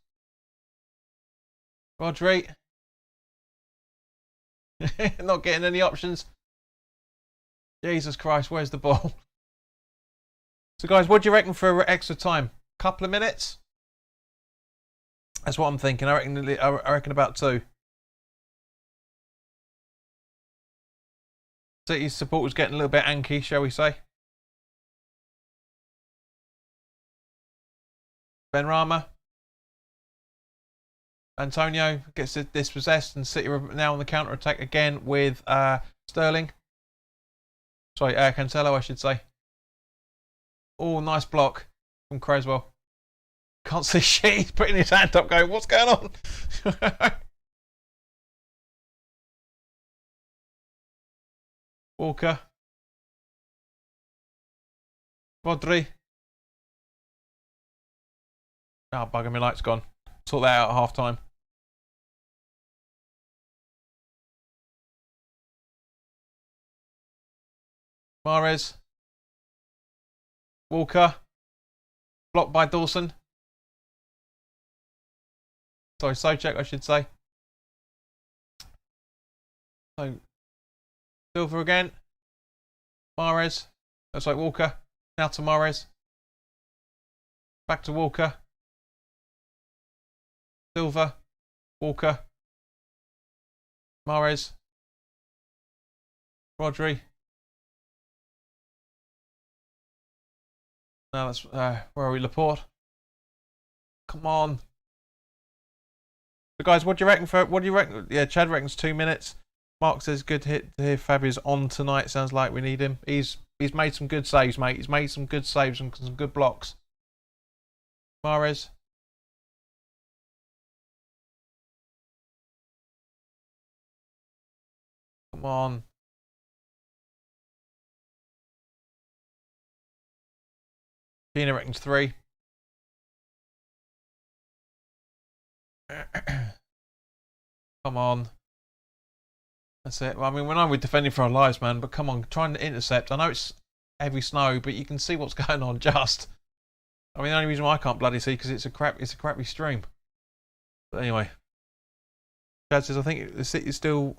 Rodri. Not getting any options. Jesus Christ, where's the ball? So guys, what do you reckon for extra time? Couple of minutes? That's what I'm thinking. I reckon about 2. City's support was getting a little bit anky, shall we say? Benrahma. Antonio gets dispossessed, and City are now on the counter attack again with Sterling. Sorry, Cancelo, I should say. Oh, nice block from Creswell. Can't see shit. He's putting his hand up, going, "What's going on?" Walker. Rodri. Oh, bugger, my light's gone. Sort that out at half time. Mahrez. Walker. Blocked by Dawson. Sorry, Socek, I should say. So, Silva again. Mahrez. That's like Walker. Now to Mahrez. Back to Walker. Silva. Walker. Mahrez. Rodri. Now that's where are we? Laporte. Come on. So guys, what do you reckon? Yeah, Chad reckons 2 minutes. Mark says good hit to hear Fabi's on tonight. Sounds like we need him. He's made some good saves, mate. He's made some good saves and some good blocks. Mahrez. Come on. Tina reckons 3. Come on. That's it. Well, I mean, when we're defending for our lives, man, but come on, trying to intercept. I know it's heavy snow, but you can see what's going on just. I mean, the only reason why I can't bloody see because it's a crappy stream. But anyway. Chad says, I think the City's still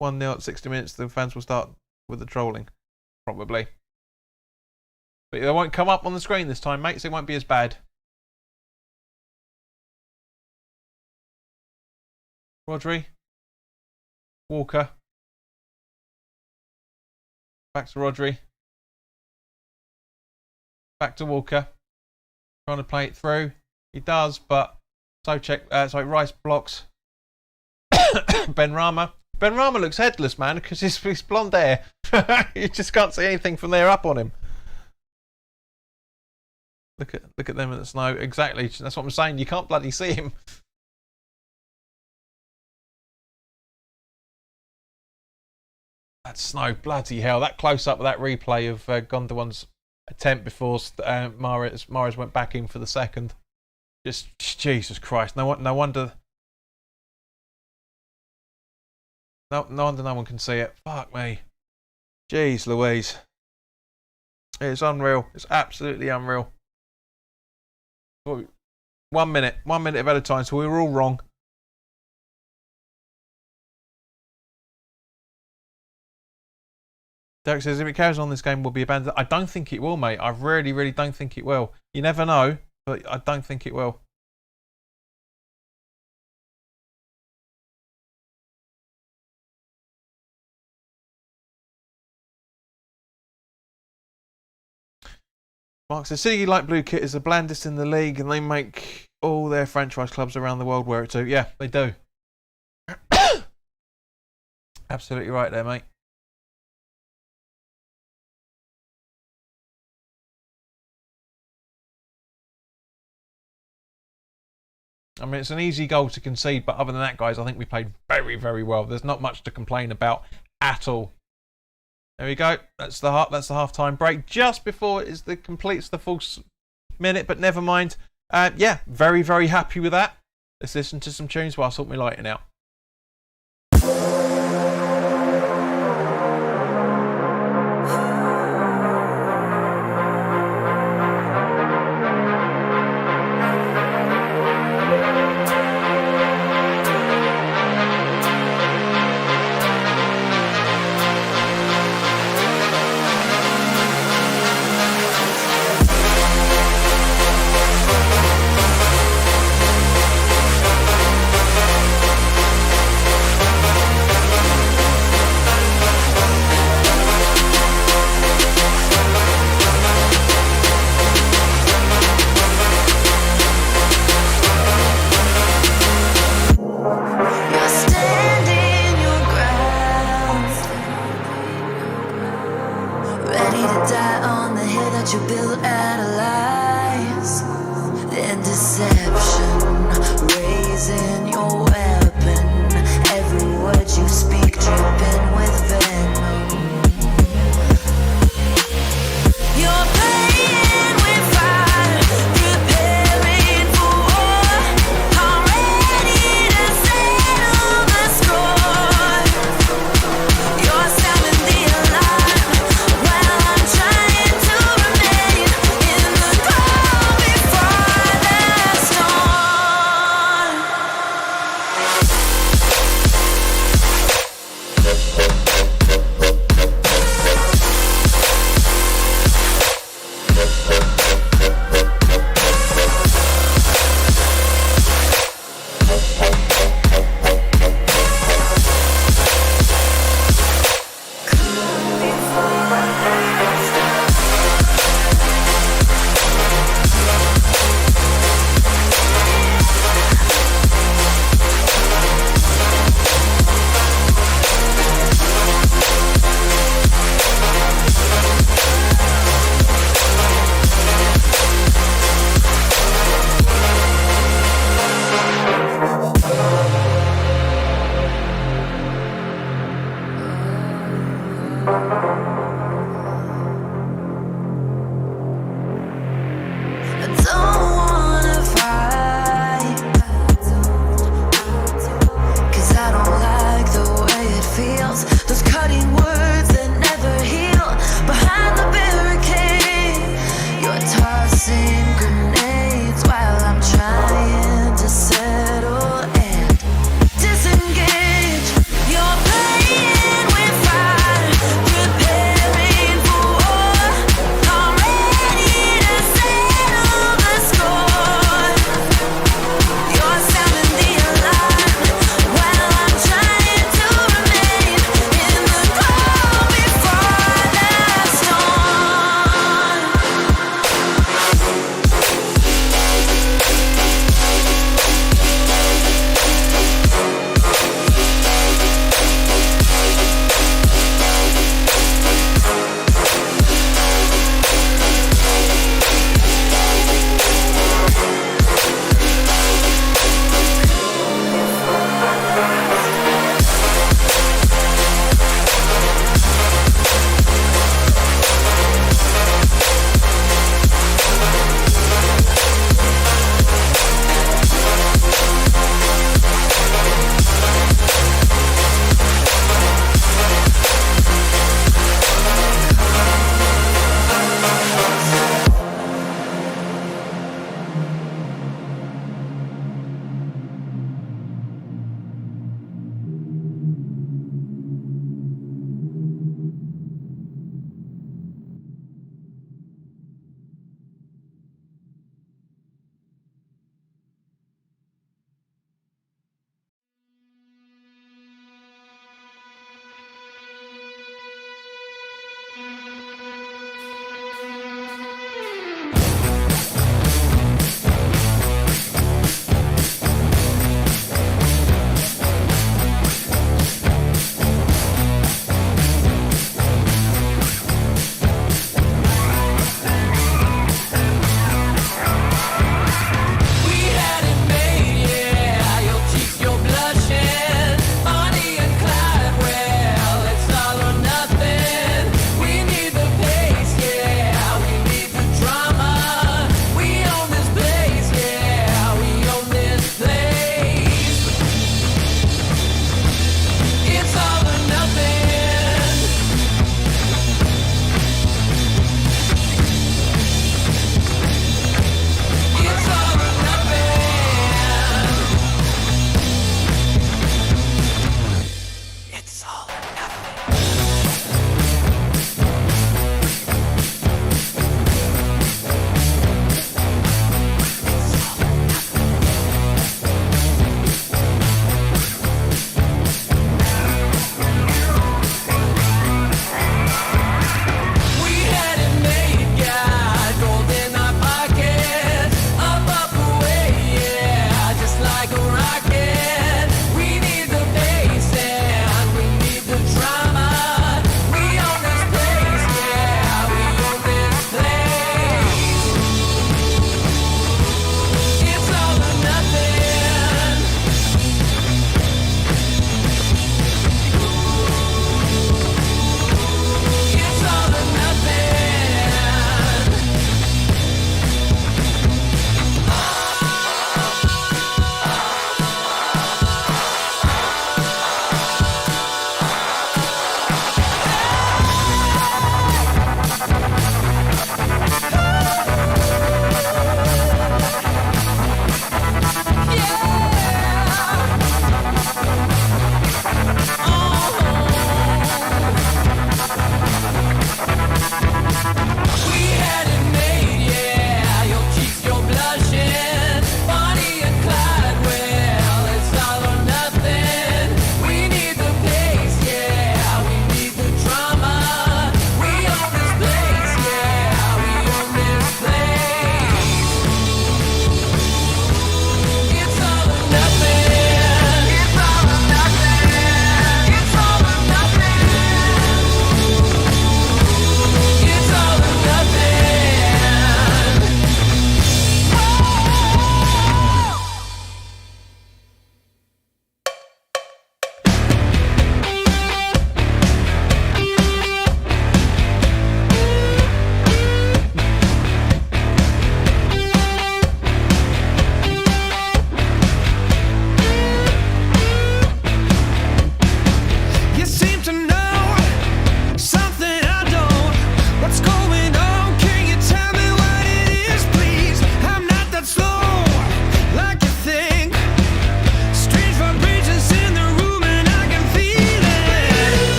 1-0 at 60 minutes. The fans will start with the trolling. Probably. But they won't come up on the screen this time, mate, so it won't be as bad. Rodri. Walker. Back to Rodri. Back to Walker. Trying to play it through. He does, but Rice blocks. Benrahma. Benrahma looks headless, man, because he's blonde hair. You just can't see anything from there up on him. Look at them in the snow. Exactly. That's what I'm saying. You can't bloody see him. That snow, bloody hell! That close up of that replay of Gundogan's attempt before Mahrez went back in for the second. Just Jesus Christ! No wonder. No wonder no one can see it. Fuck me. Jeez Louise. It's unreal. It's absolutely unreal. 1 minute at a time, so we were all wrong. Derek says, if it carries on, this game will be abandoned. I don't think it will, mate. I really, really don't think it will. You never know, but I don't think it will. Mark says, City Light Blue kit is the blandest in the league, and they make all their franchise clubs around the world wear it too. Yeah, they do. Absolutely right there, mate. I mean, it's an easy goal to concede, but other than that, guys, I think we played very, very well. There's not much to complain about at all. There we go. That's the half-time break. Just before it completes the full minute, but never mind. Yeah, very, very happy with that. Let's listen to some tunes while I sort my lighting out. You build out of lies and deception, raising your weapon. Every word you speak dripping with venom. You're playing with fire, preparing for war. I'm ready to settle the score. You're sounding the alarm while I'm trying to remain in the calm before the storm.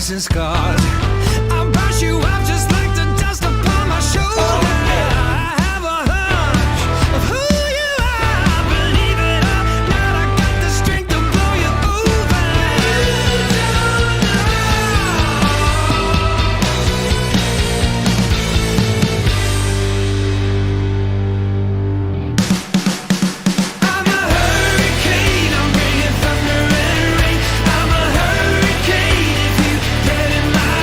scars and scars. I'll brush you off just like the dust upon my shoulder. I have a hunch of who you are. Believe it or not, I got the strength to blow you over. I'm a hurricane, I'm bringing thunder and rain. I'm a hurricane if you get in my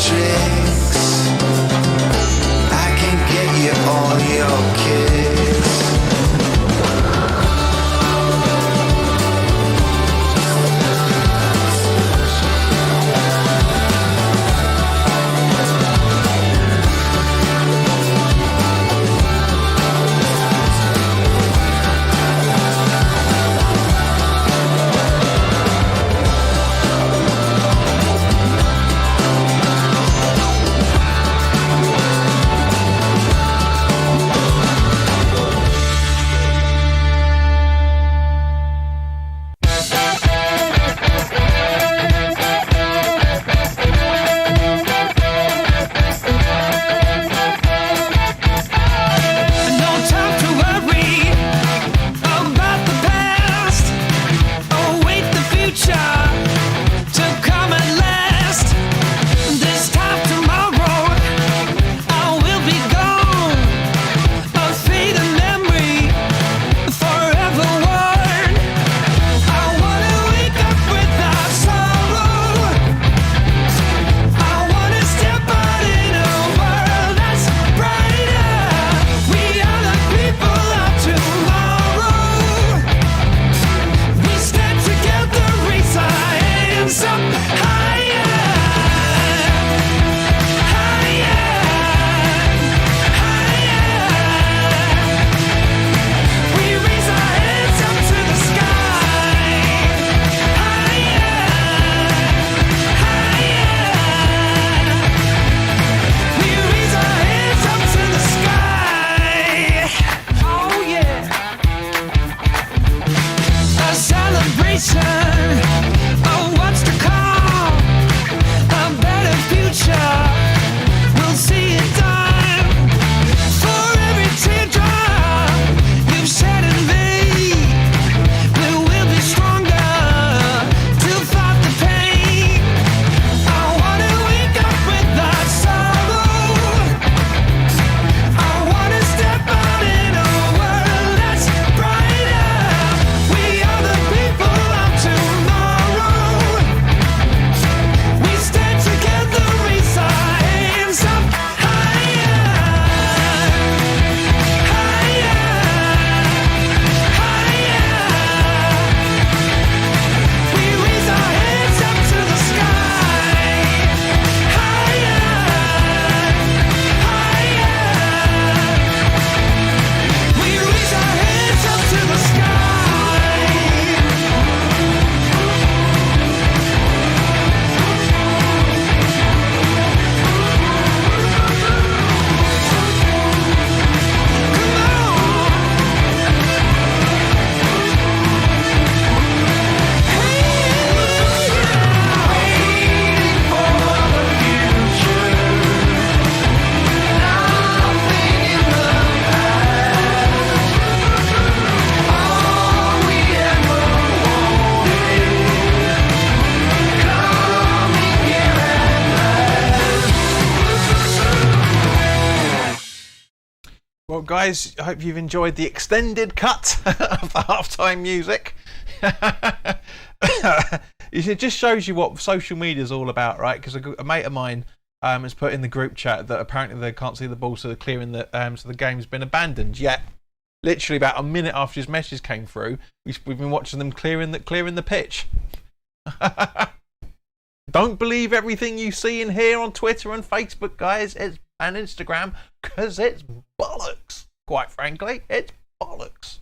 tricks. I can get you all your kicks. No time to worry about the past. Await the future to come at last. This time tomorrow, I will be gone. A fading memory, forever worn. I wanna wake up without sorrow. I wanna step out in a world that's brighter. We are the people of tomorrow. We stand together, raise our hands up higher, higher, higher. We raise our hands up to the sky, higher, higher. We raise our hands up to the sky. Oh yeah. A celebration of what's to come. A better future. We'll see it done. For every teardrop you've shed in vain, we will be stronger to fight the pain. I wanna wake up without sorrow. I wanna step out in a world that's brighter. We are the people of tomorrow. We stand together, raise our hands up higher, higher, higher. We raise our hands up to the sky, higher, higher. We raise our hands up to the sky. Well, guys, I hope you've enjoyed the extended cut of the halftime music. It just shows you what social media is all about, right? Because a mate of mine has put in the group chat that apparently they can't see the ball, so they're clearing so the game's been abandoned. Yet, literally about a minute after his message came through, we've been watching them clearing the pitch. Don't believe everything you see and hear on Twitter and Facebook, guys, and Instagram, because it's bollocks. Quite frankly, it's bollocks.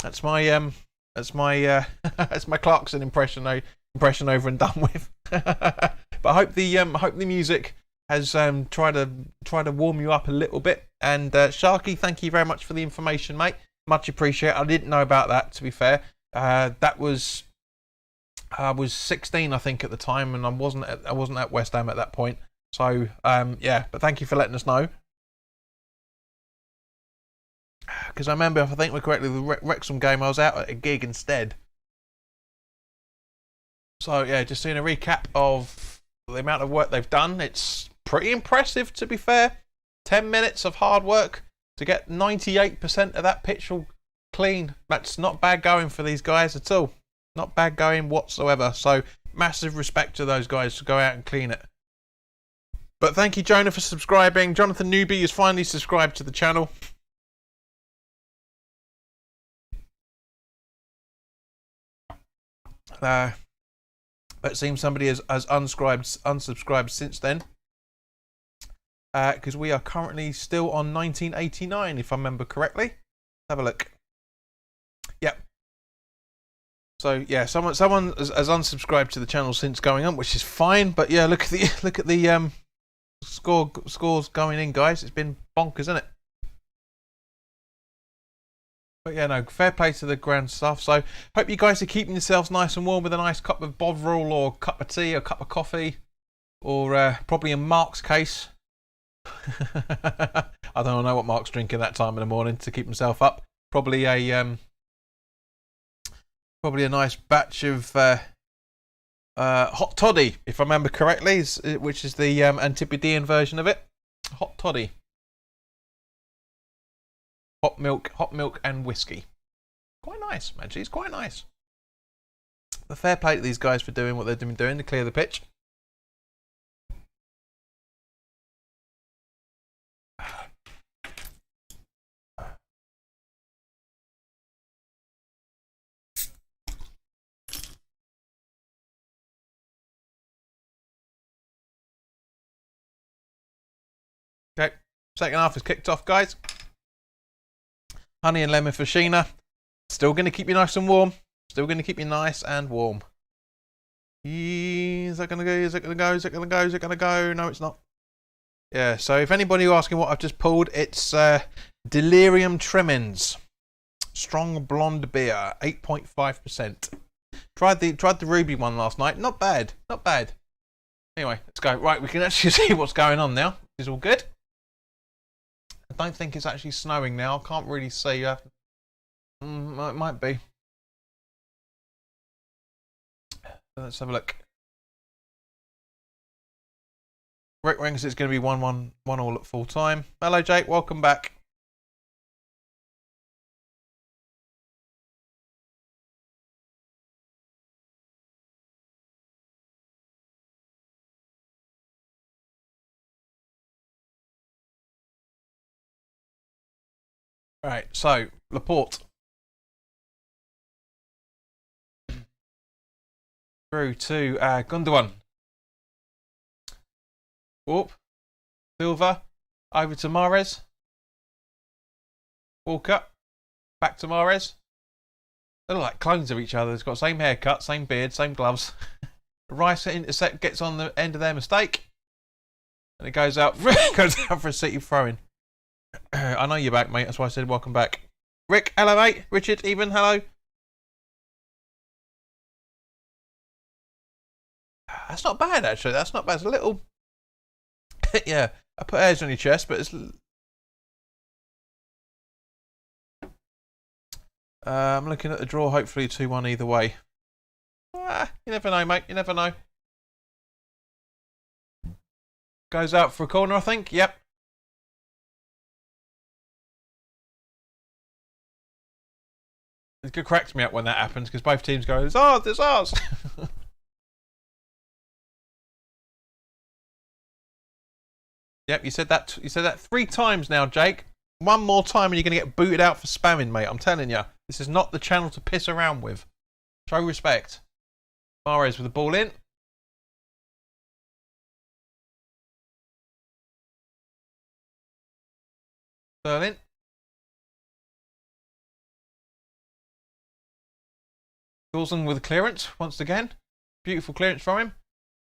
That's my that's my Clarkson impression over and done with. But I hope the music has tried to warm you up a little bit. And Sharky, thank you very much for the information, mate. Much appreciated. I didn't know about that, to be fair. That was I was 16, I think, at the time, and I wasn't at West Ham at that point. So yeah, but thank you for letting us know. Because I remember, if I think correctly, the Wrexham game, I was out at a gig instead. So yeah, just seeing a recap of the amount of work they've done. It's pretty impressive, to be fair. 10 minutes of hard work to get 98% of that pitch all clean. That's not bad going for these guys at all. Not bad going whatsoever. So massive respect to those guys to go out and clean it. But thank you, Jonah, for subscribing. Jonathan Newby has finally subscribed to the channel. But it seems somebody has unsubscribed since then. Because we are currently still on 1989, if I remember correctly. Let's have a look. Yep. So yeah, someone has unsubscribed to the channel since going on, which is fine. But yeah, look at the scores going in, guys. It's been bonkers, isn't it? But yeah, no, fair play to the grand stuff. So hope you guys are keeping yourselves nice and warm with a nice cup of Bovril or cup of tea or cup of coffee, or probably in Mark's case. I don't know what Mark's drinking that time in the morning to keep himself up. Probably a nice batch of hot toddy, if I remember correctly, which is the Antipodean version of it. Hot toddy. Hot milk and whiskey. Quite nice, actually. It's quite nice. The fair play to these guys for doing what they've been doing to clear the pitch. Okay, second half is kicked off, guys. Honey and lemon for Sheena. Still going to keep you nice and warm. Still going to keep you nice and warm. Is that going to go? Is it going to go? Is it going to go? Is it going to go? No, it's not. Yeah, so if anybody asking what I've just pulled, it's Delirium Tremens. Strong blonde beer, 8.5%. Tried the ruby one last night. Not bad. Not bad. Anyway, let's go. Right, we can actually see what's going on now. Is all good? I don't think it's actually snowing now. I can't really see. It might be. Let's have a look. Rick rings it's going to be 1-1 all at full time. Hello, Jake. Welcome back. Right, so Laporte through to Gundogan. Whoop. Silva over to Mahrez. Walker back to Mahrez. They look like clones of each other. They've got the same haircut, same beard, same gloves. Rice intercept gets on the end of their mistake, and it goes out for a City throw-in. I know you're back, mate. That's why I said welcome back. Rick, hello, mate. Richard, even, hello. That's not bad, actually. That's not bad. It's a little... yeah, I put hairs on your chest, but it's... I'm looking at the draw, hopefully 2-1 either way. You never know, mate. You never know. Goes out for a corner, I think. Yep. It could correct me up when that happens because both teams go, it's ours, it's ours. Yep, you said that. You said that 3 times now, Jake. One more time and you're going to get booted out for spamming, mate. I'm telling you, this is not the channel to piss around with. Show respect. Mahrez with the ball in. Sterling. Dawson with a clearance once again. Beautiful clearance from him.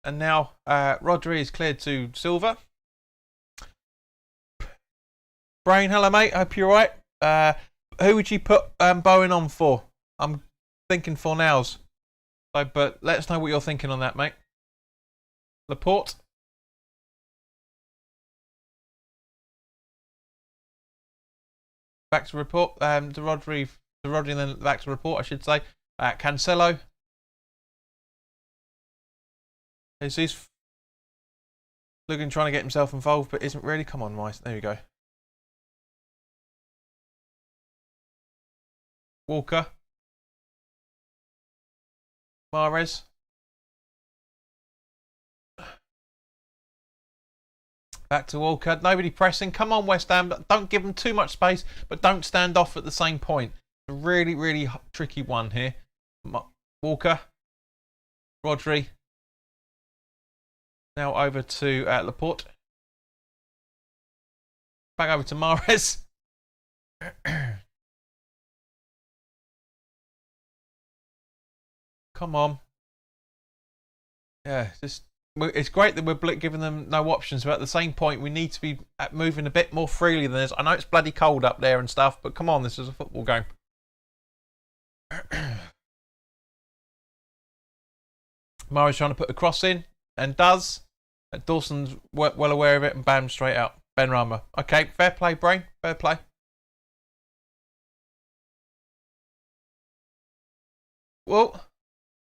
And now Rodri is cleared to Silva. Brain, hello mate. Hope you're right. Who would you put Bowen on for? I'm thinking for nows. So, but let us know what you're thinking on that, mate. Laporte. Back to report. To Rodri and then back to report, I should say. Cancelo. Jesus. Looking trying to get himself involved, but isn't really. Come on, Rice. There you go. Walker. Mahrez. Back to Walker. Nobody pressing. Come on, West Ham. Don't give them too much space, but don't stand off at the same point. A really, really tricky one here. Walker. Rodri. Now over to Laporte. Back over to Mahrez. Come on. Yeah, it's great that we're giving them no options, but at the same point, we need to be moving a bit more freely than this. I know it's bloody cold up there and stuff, but come on, this is a football game. Mahrez trying to put a cross in, and does. Dawson's well aware of it, and bam, straight out. Benrahma. Okay, fair play, Brain. Fair play. Well,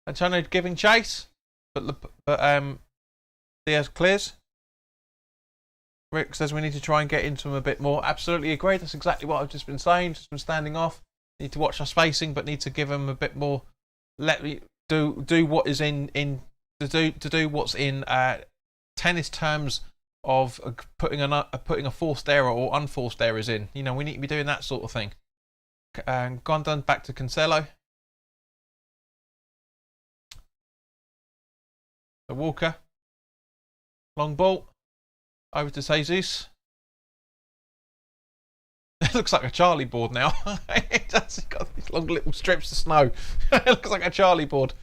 Antonio giving chase, but Diaz clears. Rick says we need to try and get into him a bit more. Absolutely agree. That's exactly what I've just been saying. Just been standing off. Need to watch our spacing, but need to give him a bit more. Let me do what is in do what's in tennis terms of putting a forced error or unforced errors in. You know, we need to be doing that sort of thing. Gondon back to Cancelo. So Walker. Long ball. Over to Jesus. It looks like a Charlie board now. It's got these long little strips of snow. It looks like a Charlie board.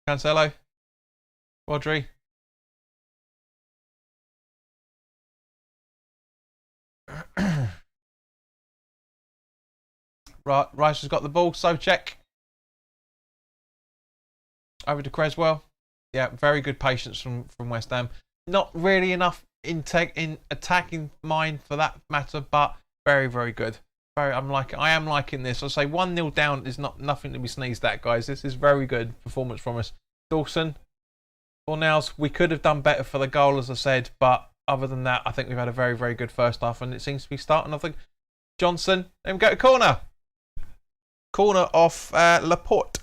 Cancelo. Rodri. Rice has got the ball, so check. Over to Creswell. Yeah, very good patience from West Ham. Not really enough in attacking mind for that matter, but very, very good. I am liking this. I say 1-0 down is nothing to be sneezed at, guys. This is very good performance from us. Dawson. Fornals, we could have done better for the goal, as I said, but other than that, I think we've had a very, very good first half, and it seems to be starting. I think Johnson. Then we go to corner. Corner off Laporte.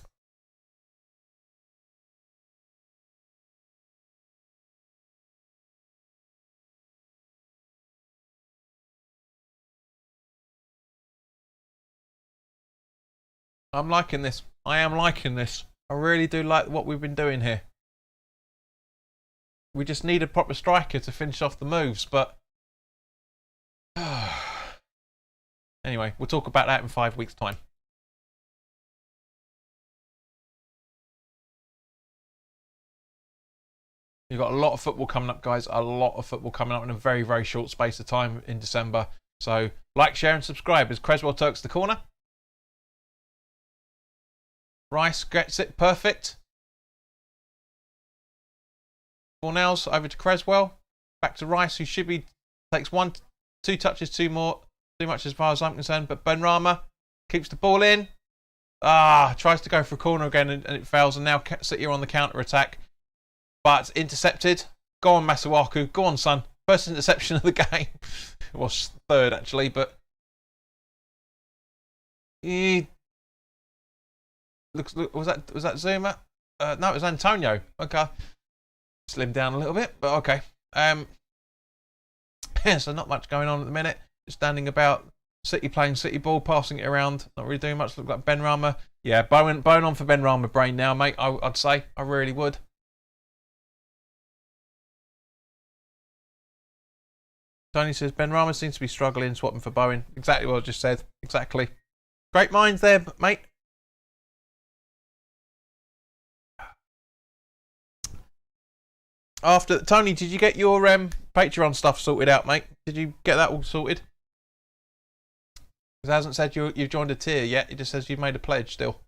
I'm liking this. I am liking this. I really do like what we've been doing here. We just need a proper striker to finish off the moves, but anyway, we'll talk about that in 5 weeks' time. You've got a lot of football coming up, guys. A lot of football coming up in a very, very short space of time in December. So like, share and subscribe as Creswell Turks the corner. Rice gets it perfect. Fornals over to Creswell. Back to Rice, who should be takes 2 touches too much as far as I'm concerned. But Benrahma keeps the ball in. Tries to go for a corner again and it fails. And now City are on the counter attack, but intercepted. Go on, Masuaku. Go on, son. First interception of the game. It was third actually, but was that Zuma? No, it was Antonio. Okay, slimmed down a little bit, but okay. So not much going on at the minute. Just standing about. City playing City ball, passing it around. Not really doing much. Look like Benrahma. Yeah, bone on for Benrahma brain now, mate. I'd say I really would. Tony says Benrahma seems to be struggling, swapping for Bowen. Exactly what I just said. Exactly. Great minds there, mate. After Tony, did you get your Patreon stuff sorted out, mate? Did you get that all sorted? It hasn't said you've joined a tier yet. It just says you've made a pledge still.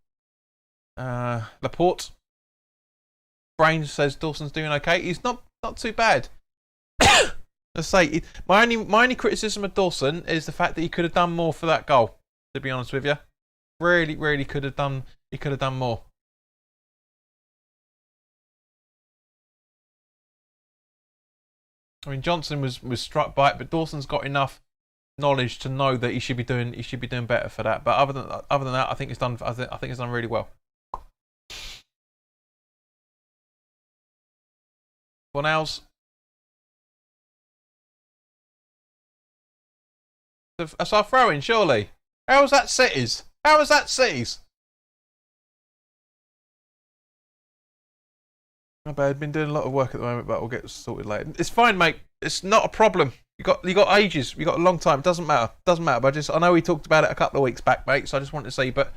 Laporte. Brain says Dawson's doing okay. He's not too bad. Let's say my only criticism of Dawson is the fact that he could have done more for that goal. To be honest with you, really could have done. He could have done more. I mean, Johnson was struck by it, but Dawson's got enough knowledge to know that he should be doing better for that. But other than that, I think it's done. I think it's done really well. Fornals. That's our throw-in, surely. How was that Cities? How was that Cities? I've been doing a lot of work at the moment, but we'll get sorted later. It's fine, mate. It's not a problem. You got ages. You got a long time. It doesn't matter. Doesn't matter. But I know we talked about it a couple of weeks back, mate. So I just wanted to say, but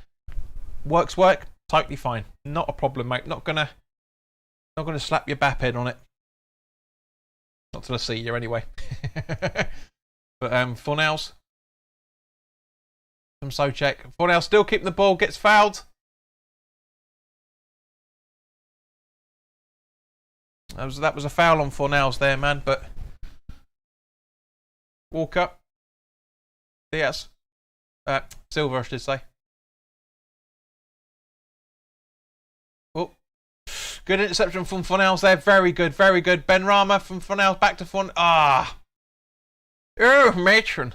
work's work. Totally fine. Not a problem, mate. Not gonna slap your bap head on it. Not till I see you anyway. But Fornals. Some Souček. Fornals still keeping the ball. Gets fouled. That was a foul on Fornals there, man. But Walker, Diaz, Silver, I should say. Oh, good interception from Fornals there. Very good, very good. Ben Rama from Fornals back to Fornals. Ah, matron.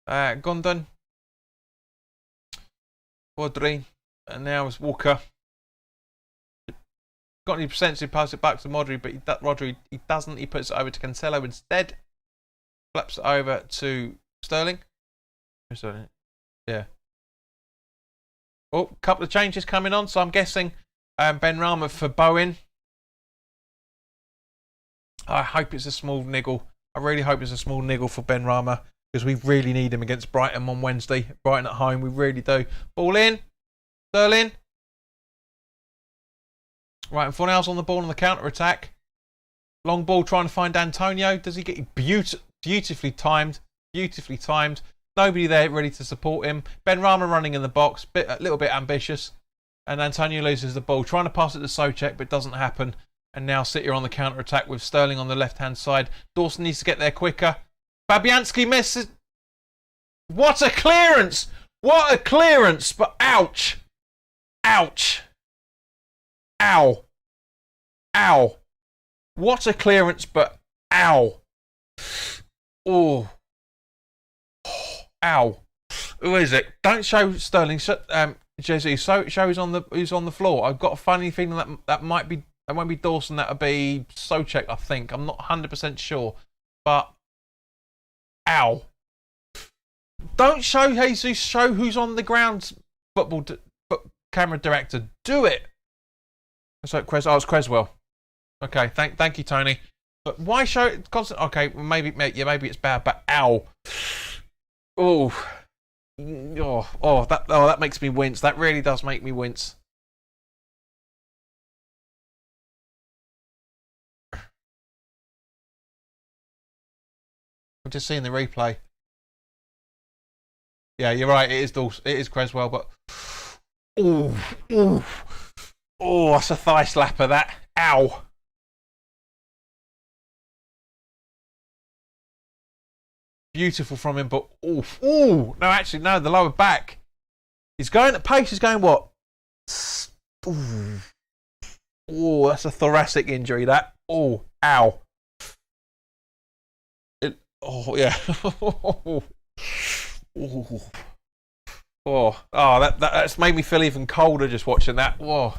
Gondon, Audrey, and now it's Walker. Got any percentage to pass it back to Rodri, but he doesn't. He puts it over to Cancelo instead. Flaps it over to Sterling. Yeah. Oh, couple of changes coming on, so I'm guessing Ben Rama for Bowen. I hope it's a small niggle. I really hope it's a small niggle for Ben Rama because we really need him against Brighton on Wednesday. Brighton at home, we really do. Ball in. Sterling. Right, and Fornals on the ball on the counter-attack. Long ball trying to find Antonio. Does he get it beautifully timed? Beautifully timed. Nobody there ready to support him. Ben Rama running in the box. A little bit ambitious. And Antonio loses the ball. Trying to pass it to Souček, but it doesn't happen. And now City are on the counter-attack with Sterling on the left-hand side. Dawson needs to get there quicker. Fabianski misses. What a clearance! What a clearance! But ouch! Ouch! Ow. Ow. What a clearance, but ow. Oh. Ow. Who is it? Don't show Sterling. Jesse, show who's on the floor. I've got a funny feeling that won't be Dawson, that'll be Souček, I think. I'm not 100% sure. But ow. Don't show Jesus, show who's on the ground, camera director. Do it. So it's Creswell. Okay, thank you, Tony. But why show it constant? Okay, well, maybe it's bad, but ow. That makes me wince. That really does make me wince. I'm just seeing the replay. Yeah, you're right. It is Creswell, but oh, that's a thigh slapper, that. Ow. Beautiful from him, but no, actually, no, the lower back. He's going at pace, he's going what? Oh, that's a thoracic injury, that. Oh, ow. Yeah. That's made me feel even colder just watching that. Whoa.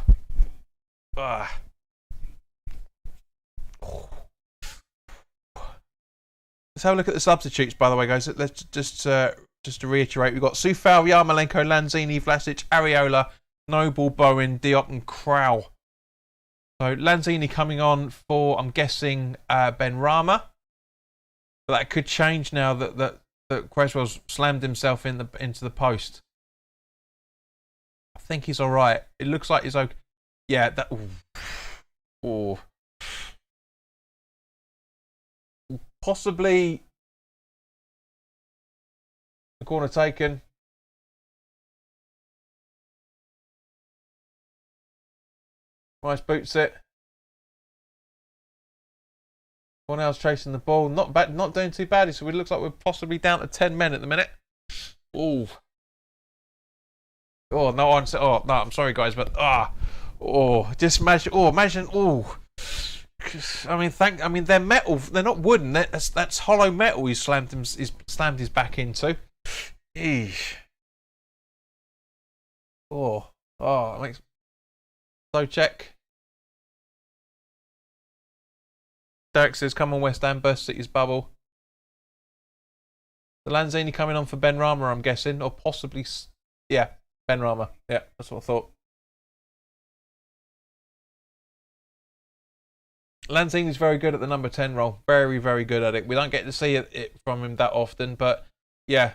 Let's have a look at the substitutes, by the way, guys. Let's just to reiterate, we've got Sufal, Yarmolenko, Lanzini, Vlasic, Areola, Noble, Bowen, Diop, and Krau. So Lanzini coming on for, I'm guessing, Ben Rama. But that could change now that Creswell's slammed himself into the post. I think he's all right. It looks like he's okay. Yeah, that. Ooh. Possibly the corner taken. Rice boots it. Fornals chasing the ball. Not bad, not doing too badly. So it looks like we're possibly down to 10 men at the minute. Ooh. Oh no! I'm sorry, guys, but just imagine. Imagine. I mean, they're metal. They're not wooden. That's hollow metal. He's slammed his back into. Eesh. It makes Souček. Derek says, come on West Ham, burst City's bubble. The Lanzini coming on for Ben Rama, I'm guessing, or possibly, yeah, Ben Rama. Yeah, that's what I thought. Lanzini's very good at the number 10 role. Very, very good at it. We don't get to see it from him that often, but yeah,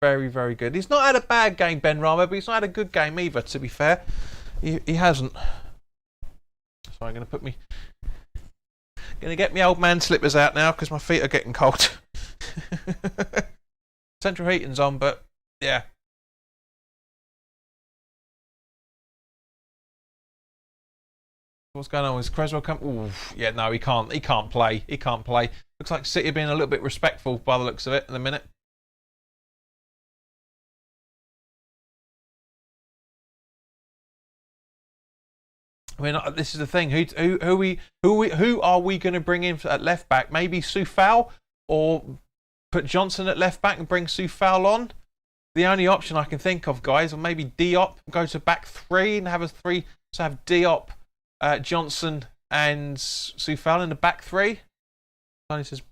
very, very good. He's not had a bad game, Ben Rama, but he's not had a good game either, to be fair. He hasn't. So I'm going to put me... Going to get my old man slippers out now because my feet are getting cold. Central heating's on, but yeah. What's going on? Is Creswell come? Ooh, yeah, no, he can't. He can't play. He can't play. Looks like City are being a little bit respectful by the looks of it in a minute. I mean, this is the thing. Who are we going to bring in at left back? Maybe Soufal, or put Johnson at left back and bring Soufal on. The only option I can think of, guys, or maybe Diop, go to back three and have a three. So have Diop, Johnson, and Soufal in the back three. Tony says,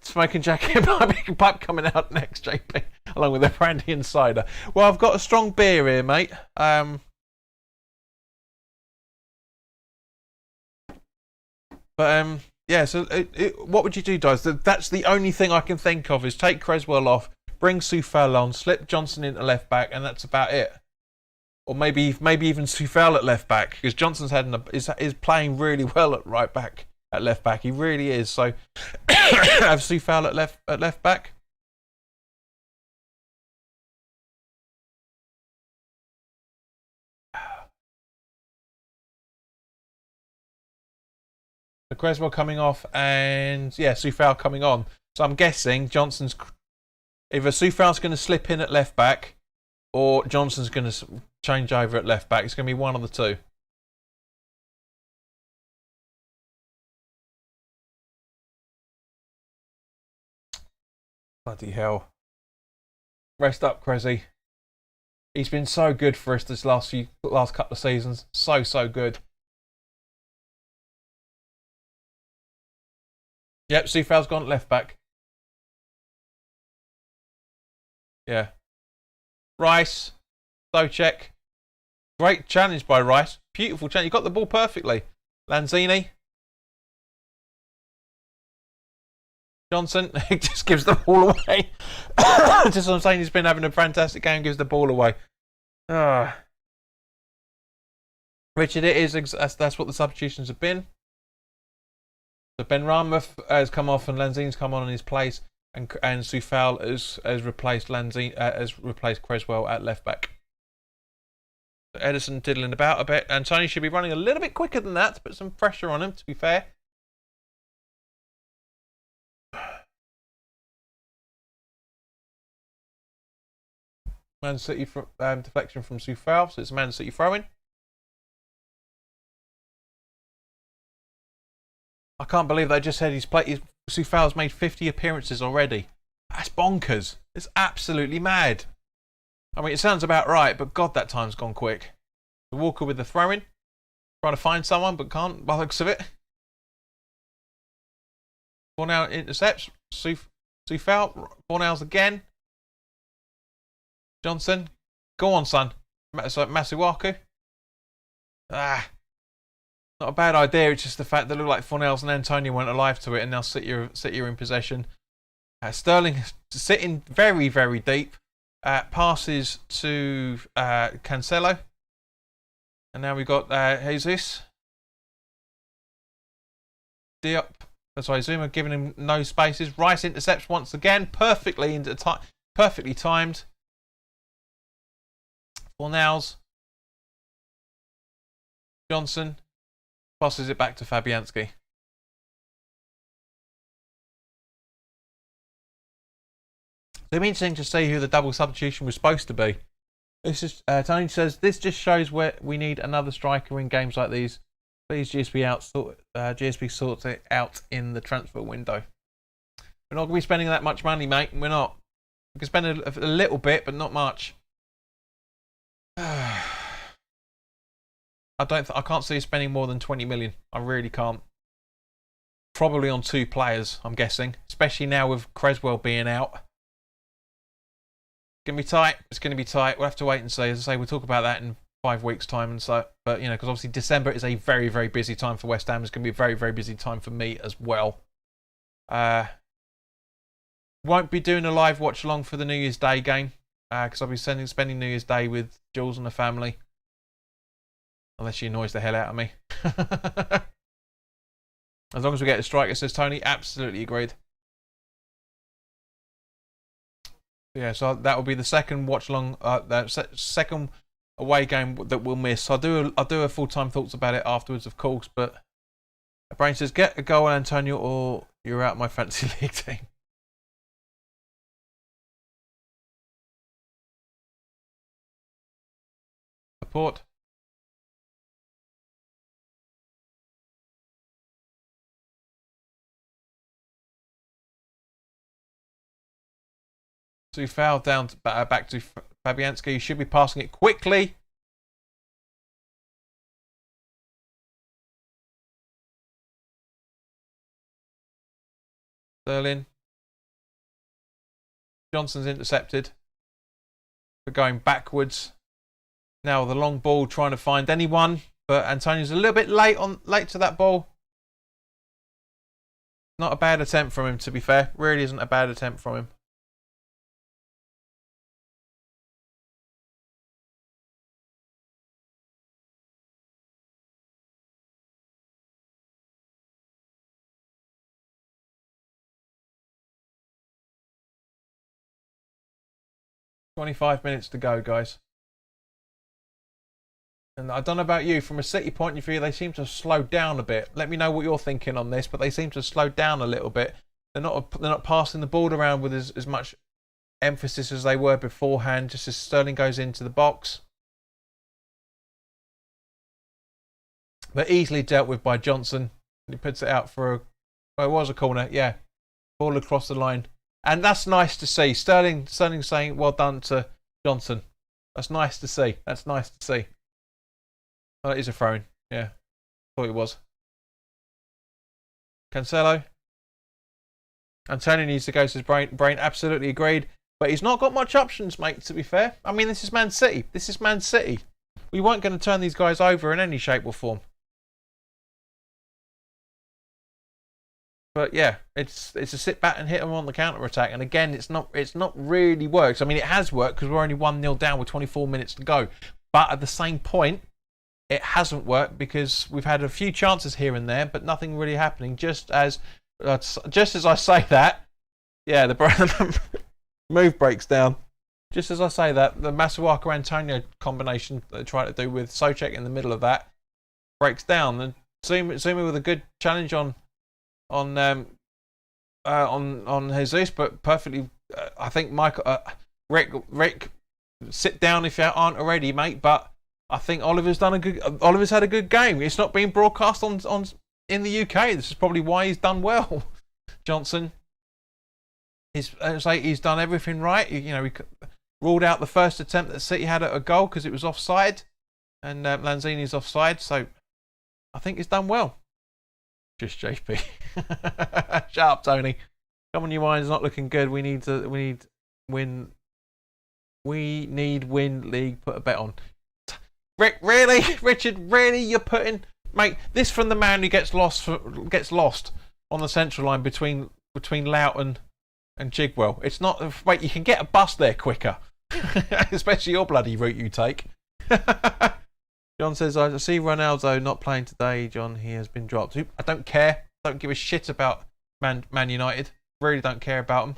smoking jacket pipe coming out next, JP, along with a brandy and cider. Well, I've got a strong beer here, mate. But yeah, so what would you do, guys? That's the only thing I can think of, is take Creswell off, bring Soufal on, slip Johnson into left back, and that's about it. Or maybe even Soufal at left back, because Johnson's is playing really well at right back, at left back. He really is. So have Soufal at left back. The Creswell coming off, and yeah, Soufal coming on. So I'm guessing Johnson's either Soufal's going to slip in at left back, or Johnson's going to change over at left back. It's going to be one of the two. Bloody hell! Rest up, Cressy. He's been so good for us this last couple of seasons. So good. Yep, Soufal's gone left back. Yeah. Rice. Socek. Great challenge by Rice. Beautiful challenge. You got the ball perfectly. Lanzini. Johnson. He just gives the ball away. Just what I'm saying, he's been having a fantastic game, gives the ball away. Richard, it is. That's what the substitutions have been. So Ben Rama has come off and Lanzini's come on in his place, and Soufal has replaced Creswell at left back. So Edison diddling about a bit, and Tony should be running a little bit quicker than that to put some pressure on him, to be fair. Man City deflection from Soufal, so it's a Man City throw-in. I can't believe they just said Soufal's made 50 appearances already. That's bonkers. It's absolutely mad. I mean, it sounds about right, but God, that time's gone quick. The Walker with the throw-in. Trying to find someone, but can't by the looks of it. Fornal intercepts. Soufal. Fornal's again. Johnson. Go on, son. Masuaku. Not a bad idea. It's just the fact that it looked like Fornells and Antonio weren't alive to it, and now City are in possession. Sterling sitting very, very deep. Passes to Cancelo, and now we've got Jesus. Diop. That's why Zuma giving him no spaces. Rice intercepts once again, perfectly timed. Fornells. Johnson. Passes it back to Fabianski. It'll be interesting to see who the double substitution was supposed to be. This is Tony says this just shows where we need another striker in games like these. Please GSB sort it out in the transfer window. We're not going to be spending that much money, mate. We're not. We can spend a little bit, but not much. I can't see us spending more than 20 million. I really can't. probably on 2 players, I'm guessing, especially now with Creswell being out. It's going to be tight. It's going to be tight. We'll have to wait and see. As I say, we'll talk about that in 5 weeks' time and so. But you know, because obviously December is a very, very busy time for West Ham. It's going to be a very, very busy time for me as well. Won't be doing a live watch along for the New Year's Day game because I'll be spending New Year's Day with Jules and the family. Unless she annoys the hell out of me. As long as we get a striker, says Tony. Absolutely agreed. Yeah, so that will be the second watch along, second away game that we'll miss. I'll do a full-time thoughts about it afterwards, of course. But Brain says, get a goal, Antonio, or you're out my fantasy league team. Support. So foul down to, back to Fabianski. You should be passing it quickly. Sterling. Johnson's intercepted. We're going backwards. Now the long ball trying to find anyone, but Antonio's a little bit late to that ball. Not a bad attempt from him, to be fair. Really isn't a bad attempt from him. "25 minutes to go, guys." And I don't know about you, from a City point of view, they seem to have slowed down a bit. Let me know what you're thinking on this, but they seem to have slowed down a little bit. They're not passing the ball around with as much emphasis as they were beforehand, just as Sterling goes into the box. But easily dealt with by Johnson. He puts it out for it was a corner, yeah. Ball across the line. And that's nice to see. Sterling saying well done to Johnson. That's nice to see. That's nice to see. Oh, it is a throw-in. Yeah. Thought it was. Cancelo. Antonio needs to go to his brain. Absolutely agreed. But he's not got much options, mate, to be fair. I mean, this is Man City. This is Man City. We weren't going to turn these guys over in any shape or form. But yeah, it's a sit back and hit them on the counter attack. And again, it's not really worked. I mean, it has worked because we're only 1-0 down with 24 minutes to go. But at the same point, it hasn't worked because we've had a few chances here and there, but nothing really happening. Just as I say that, yeah, the move breaks down. Just as I say that, the Masuaku Antonio combination that they try to do with Soucek in the middle of that breaks down. And Zuma with a good challenge on Jesus, but perfectly. I think Michael Rick, sit down if you aren't already, mate. But I think Oliver's had a good game. It's not being broadcast on in the UK. This is probably why he's done well. Johnson, he's done everything right. He ruled out the first attempt that City had at a goal because it was offside, and Lanzini's offside. So I think he's done well. Just JP. Shut up, Tony. Come on, your mind's not looking good. We need win league. Put a bet on. Rick, really? Richard, really? You're putting, mate, this from the man who gets lost on the central line between Loughton and Chigwell. It's not, wait, you can get a bus there quicker. Especially your bloody route you take. John says, I see Ronaldo not playing today, John. He has been dropped. I don't care. Don't give a shit about Man United. Really don't care about them.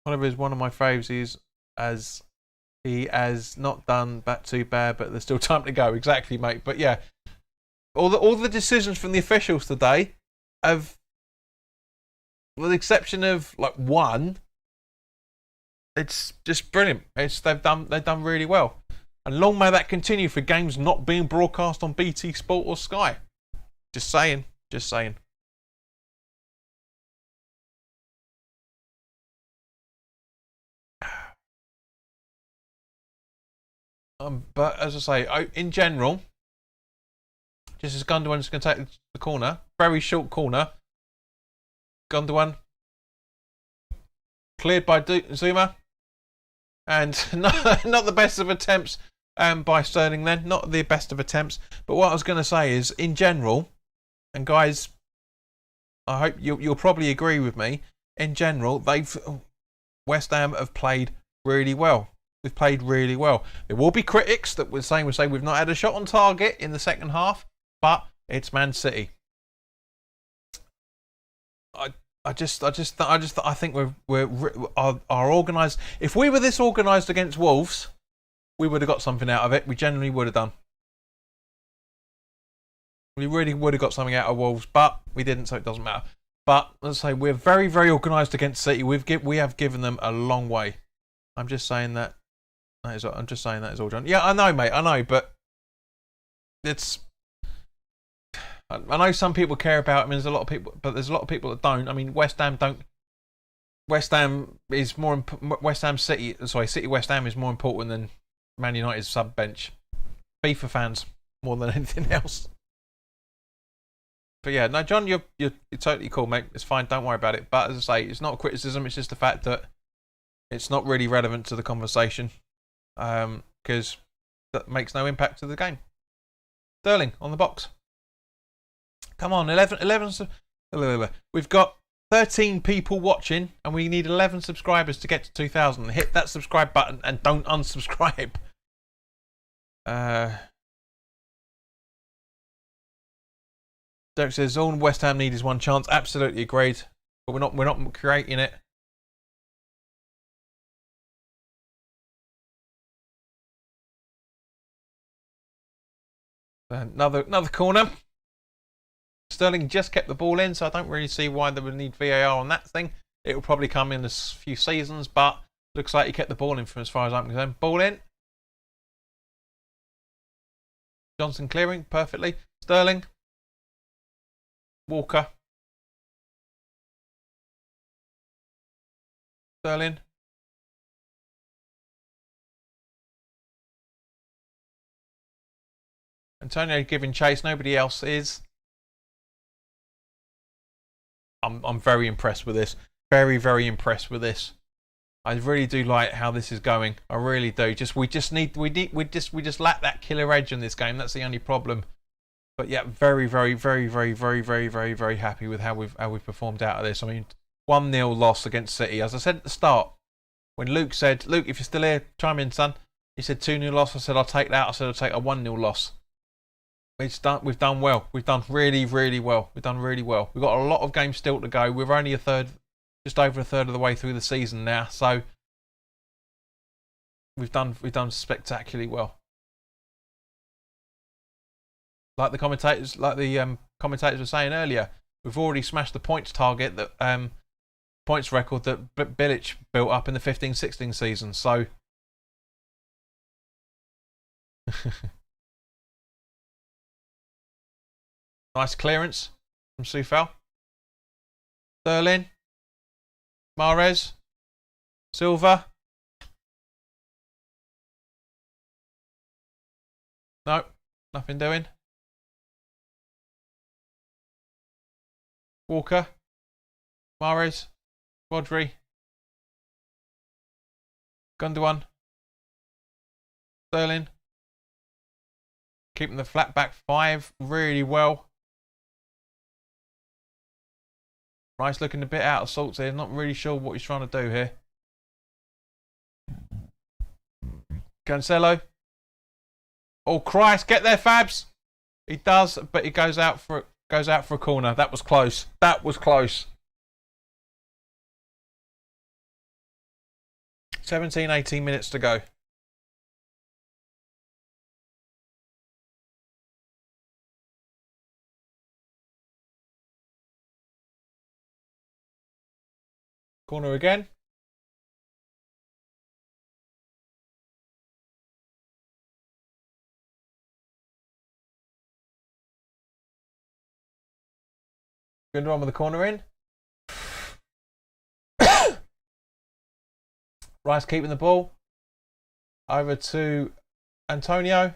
Oliver is one of my faves. He has not done that too bad, but there's still time to go. Exactly, mate. But yeah, all the decisions from the officials today have, with the exception of like one, it's just brilliant. They've done really well, and long may that continue for games not being broadcast on BT Sport or Sky. Just saying. But as I say, in general, Just as Gundogan's going to take the corner. Very short corner. Gundogan. Cleared by Zuma. And not the best of attempts by Sterling then. Not the best of attempts. But what I was going to say is, in general, and guys, I hope you'll probably agree with me, in general, West Ham have played really well. We've played really well. There will be critics that will say we've not had a shot on target in the second half, but it's Man City. I think our organised. If we were this organised against Wolves, we would have got something out of it. We generally would have done. We really would have got something out of Wolves, but we didn't, so it doesn't matter. But let's say we're very, very organised against City. We have given them a long way. I'm just saying that. I'm just saying that is all, John. Yeah, I know, mate. I know, but it's. I know some people care about. I mean, there's a lot of people, but there's a lot of people that don't. I mean, West Ham don't. West Ham is more. West Ham City. Sorry, City West Ham is more important than Man United's sub bench. FIFA fans more than anything else. But yeah, no, John, you're totally cool, mate. It's fine. Don't worry about it. But as I say, it's not a criticism. It's just the fact that it's not really relevant to the conversation, because that makes no impact to the game. Sterling on the box. Come on, 11. We've got 13 people watching, and we need 11 subscribers to get to 2,000. Hit that subscribe button and don't unsubscribe. Derek says all West Ham need is one chance. Absolutely agreed, but we're not creating it. Another corner. Sterling just kept the ball in, so I don't really see why they would need VAR on that thing. It will probably come in a few seasons, but looks like he kept the ball in from as far as I'm concerned. Ball in. Johnson clearing perfectly. Sterling. Walker. Sterling. Antonio giving chase. Nobody else is. I'm very impressed with this. Very, very impressed with this. I really do like how this is going. I really do. We just lack that killer edge in this game. That's the only problem. But yeah, very, very, very, very, very, very, very, very happy with how we've performed out of this. I mean, 1-0 loss against City. As I said at the start, when Luke said, "Luke, if you're still here, chime in, son." He said 2-0 loss. I said I'll take that. I said I'll take a 1-0 loss. We've done well. We've done really, really well. We've done really well. We've got a lot of games still to go. We're only just over a third of the way through the season now. So we've done spectacularly well. Like the commentators were saying earlier, we've already smashed the points target that points record that Bilic built up in the 15-16 season. So. Nice clearance from Sufal. Sterling. Mahrez. Silva. No, nothing doing. Walker. Mahrez. Rodri. Gundogan. Sterling. Keeping the flat back five really well. Rice looking a bit out of sorts here. Not really sure what he's trying to do here. Cancelo. Oh Christ! Get there, Fabs. He does, but he goes out for a corner. That was close. That was close. 17, 18 minutes to go. Corner again. Good one with the corner in. Rice keeping the ball. Over to Antonio.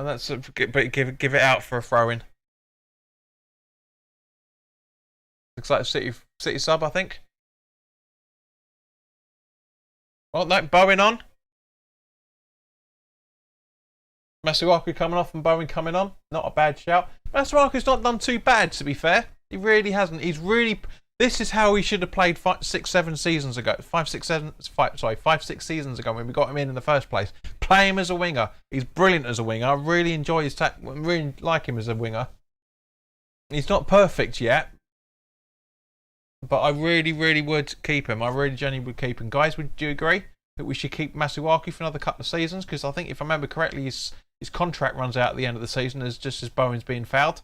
And that's but give it out for a throw in. Looks like a City sub, I think. Oh no, Bowen on. Masuaku coming off and Bowen coming on. Not a bad shout. Masuaku's not done too bad, to be fair. He really hasn't. He's really. This is how he should have played 5, 6, 7 seasons ago. 5, 6 seasons ago when we got him in the first place. Play him as a winger. He's brilliant as a winger. I really enjoy his really like him as a winger. He's not perfect yet, but I really, really would keep him. I really genuinely would keep him. Guys, would you agree that we should keep Masuaku for another couple of seasons? Because I think, if I remember correctly, his contract runs out at the end of the season just as Bowen's being fouled.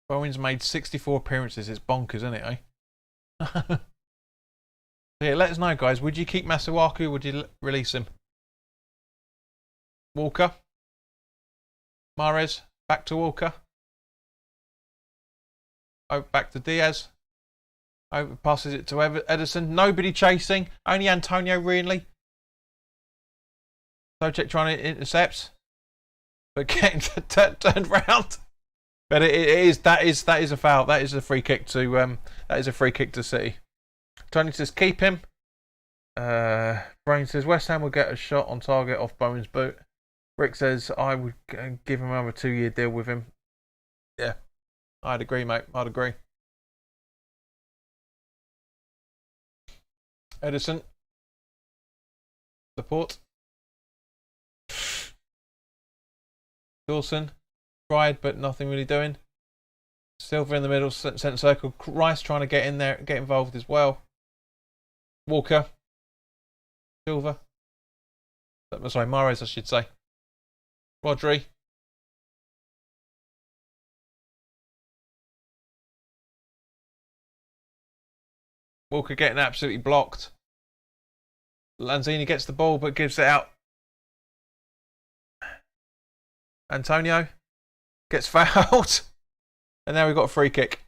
Bowen's made 64 appearances. It's bonkers, isn't it, eh? Yeah, let us know, guys. Would you keep Masuaku or would you release him? Walker. Mahrez. Back to Walker. Oh, back to Diaz. Oh, passes it to Ederson. Nobody chasing. Only Antonio, really. Sojek trying to intercept. But getting turned round. But that is a foul. That is a free kick to City. Tony says keep him. Brain says West Ham will get a shot on target off Bowen's boot. Rick says I would give him another 2-year deal with him. Yeah, I'd agree, mate. I'd agree. Edison. Support. Dawson. Tried, but nothing really doing. Silver in the middle, centre circle. Rice trying to get in there, get involved as well. Walker. Silver. Sorry, Mahrez, I should say. Rodri. Walker getting absolutely blocked. Lanzini gets the ball but gives it out. Antonio gets fouled. And now we've got a free kick.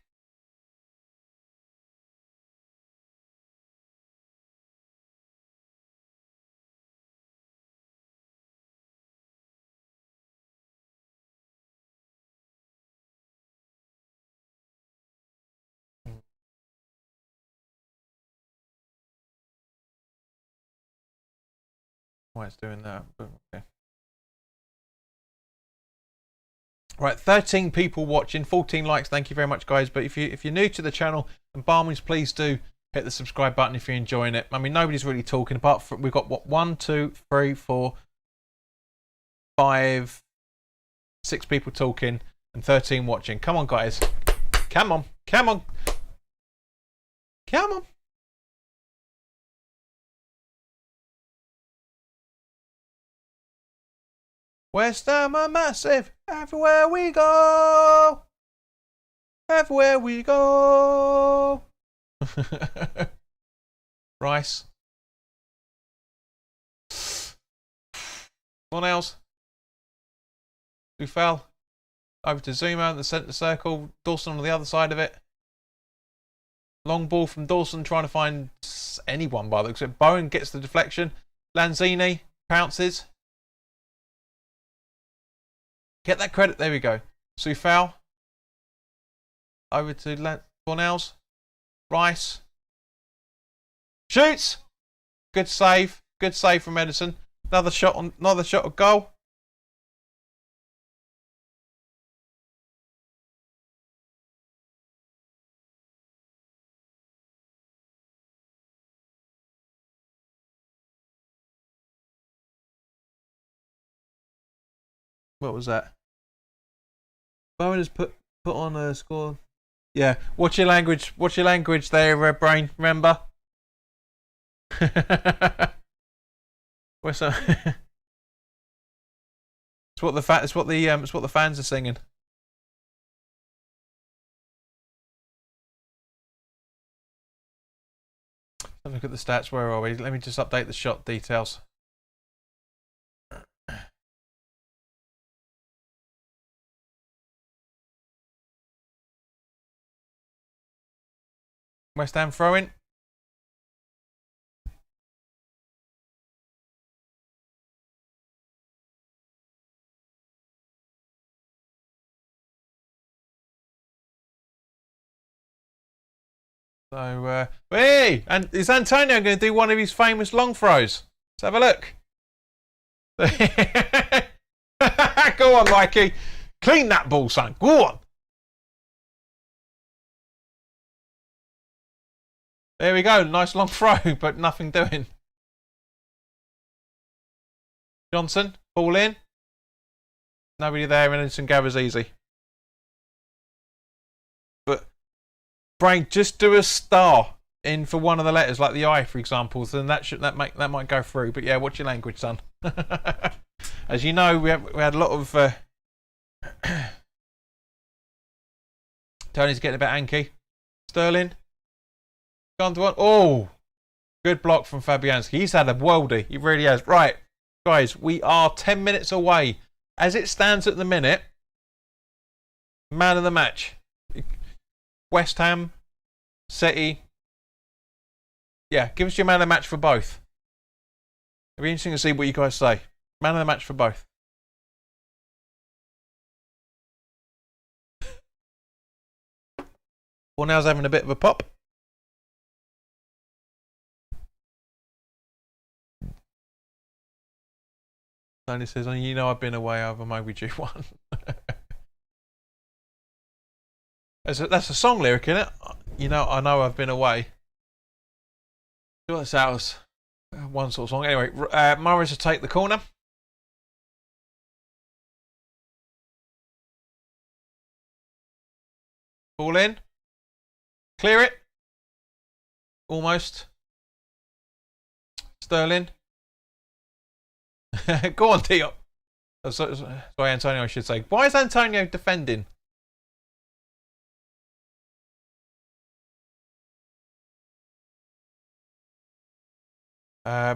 Why it's doing that? Okay. Right, 13 people watching, 14 likes. Thank you very much, guys. But if you're new to the channel, and barmans, please do hit the subscribe button if you're enjoying it. I mean, nobody's really talking apart from we've got what 1, 2, 3, 4, 5, 6 people talking and 13 watching. Come on, guys. Come on. Come on. Come on. West Ham are massive. Everywhere we go. Everywhere we go. Rice. Cornels. Ufel. Over to Zuma in the centre circle. Dawson on the other side of it. Long ball from Dawson trying to find anyone by the looks of it. Bowen gets the deflection. Lanzini pounces. Get that credit. There we go. Sufal. Over to Cornels. Rice. Shoots. Good save. Good save from Edison. Another shot of goal. What was that? Bowen has put on a score. Yeah, watch your language. Watch your language there, Brain. Remember. What's that? It's what the fans are singing. Have a look at the stats. Where are we? Let me just update the shot details. West Ham throw-in. So, hey! And is Antonio going to do one of his famous long throws? Let's have a look. Go on, Mikey. Clean that ball, son. Go on. There we go. Nice long throw, but nothing doing. Johnson, ball in. Nobody there, and Edison gathers easy. But Brain, just do a star in for one of the letters, like the I, for example. Then that might go through. But yeah, what's your language, son? As you know, we had a lot of Tony's getting a bit anky. Sterling. Gone to one. Oh, good block from Fabianski. He's had a worldie. He really has. Right, guys, we are 10 minutes away. As it stands at the minute, man of the match. West Ham, City. Yeah, give us your man of the match for both. It'll be interesting to see what you guys say. Man of the match for both. Cornell's having a bit of a pop. Tony says, oh, you know I've been away over WHU one. That's a song lyric, isn't it? You know, I know I've been away. That's ours. One sort of song. Anyway, Morris will take the corner. Ball in. Clear it. Almost. Sterling. Go on, Diop. Oh, sorry, Antonio, I should say. Why is Antonio defending?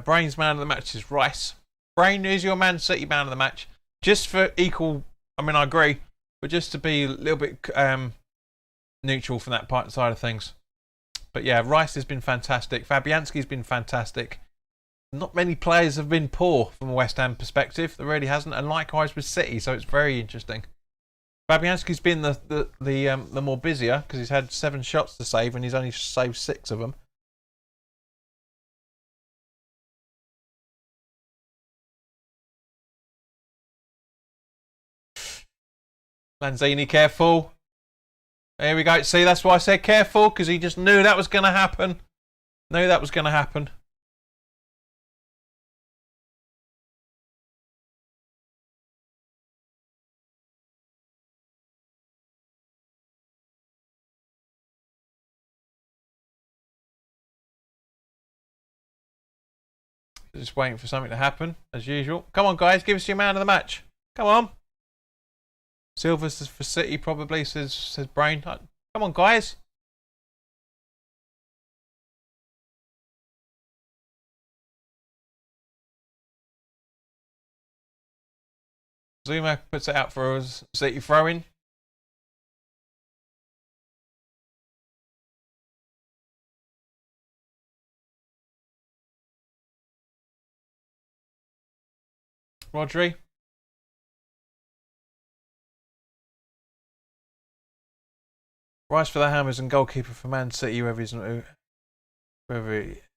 Brain's man of the match is Rice. Brain is your Man City man of the match. Just for equal, I mean, I agree, but just to be a little bit neutral from that side of things. But yeah, Rice has been fantastic. Fabianski's been fantastic. Not many players have been poor from a West Ham perspective. There really hasn't, and likewise with City. So it's very interesting. Fabianski's been the more busier because he's had 7 shots to save and he's only saved 6 of them. Lanzini, careful. There we go. See, that's why I said careful, because he just knew that was going to happen. Knew that was going to happen. Just waiting for something to happen, as usual. Come on, guys. Give us your man of the match. Come on. Silver's for City, probably, says Brain. Come on, guys. Zuma puts it out for us. City throwing. Rodri. Rice for the Hammers and goalkeeper for Man City, whoever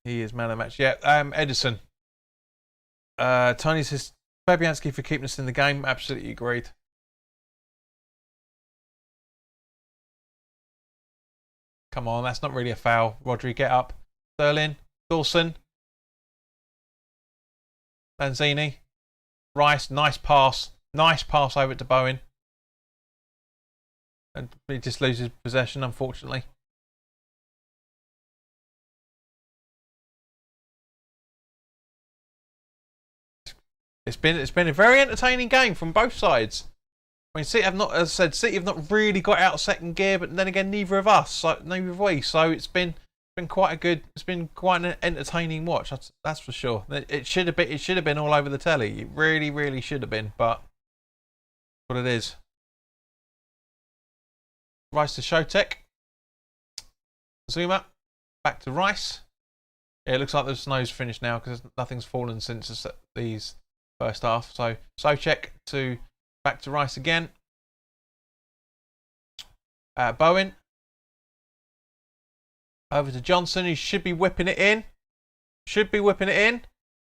he is, man of the match. Yeah, Edison. Tony says Fabianski for keeping us in the game. Absolutely agreed. Come on, that's not really a foul. Rodri, get up. Sterling. Dawson. Lanzini. Rice, nice pass. Nice pass over to Bowen. And he just loses possession, unfortunately. It's been a very entertaining game from both sides. I mean, City have not, as I said, City have not really got out of second gear, but then again, neither of us, neither have we. So it's been quite an entertaining watch. That's for sure. It should have been all over the telly. It really, really should have been, but what it is. Rice to Showtek. Zuma. back to Rice. Yeah, it looks like the snow's finished now because nothing's fallen since these first half. So Souček to back to Rice again. Bowen over to Johnson. He should be whipping it in.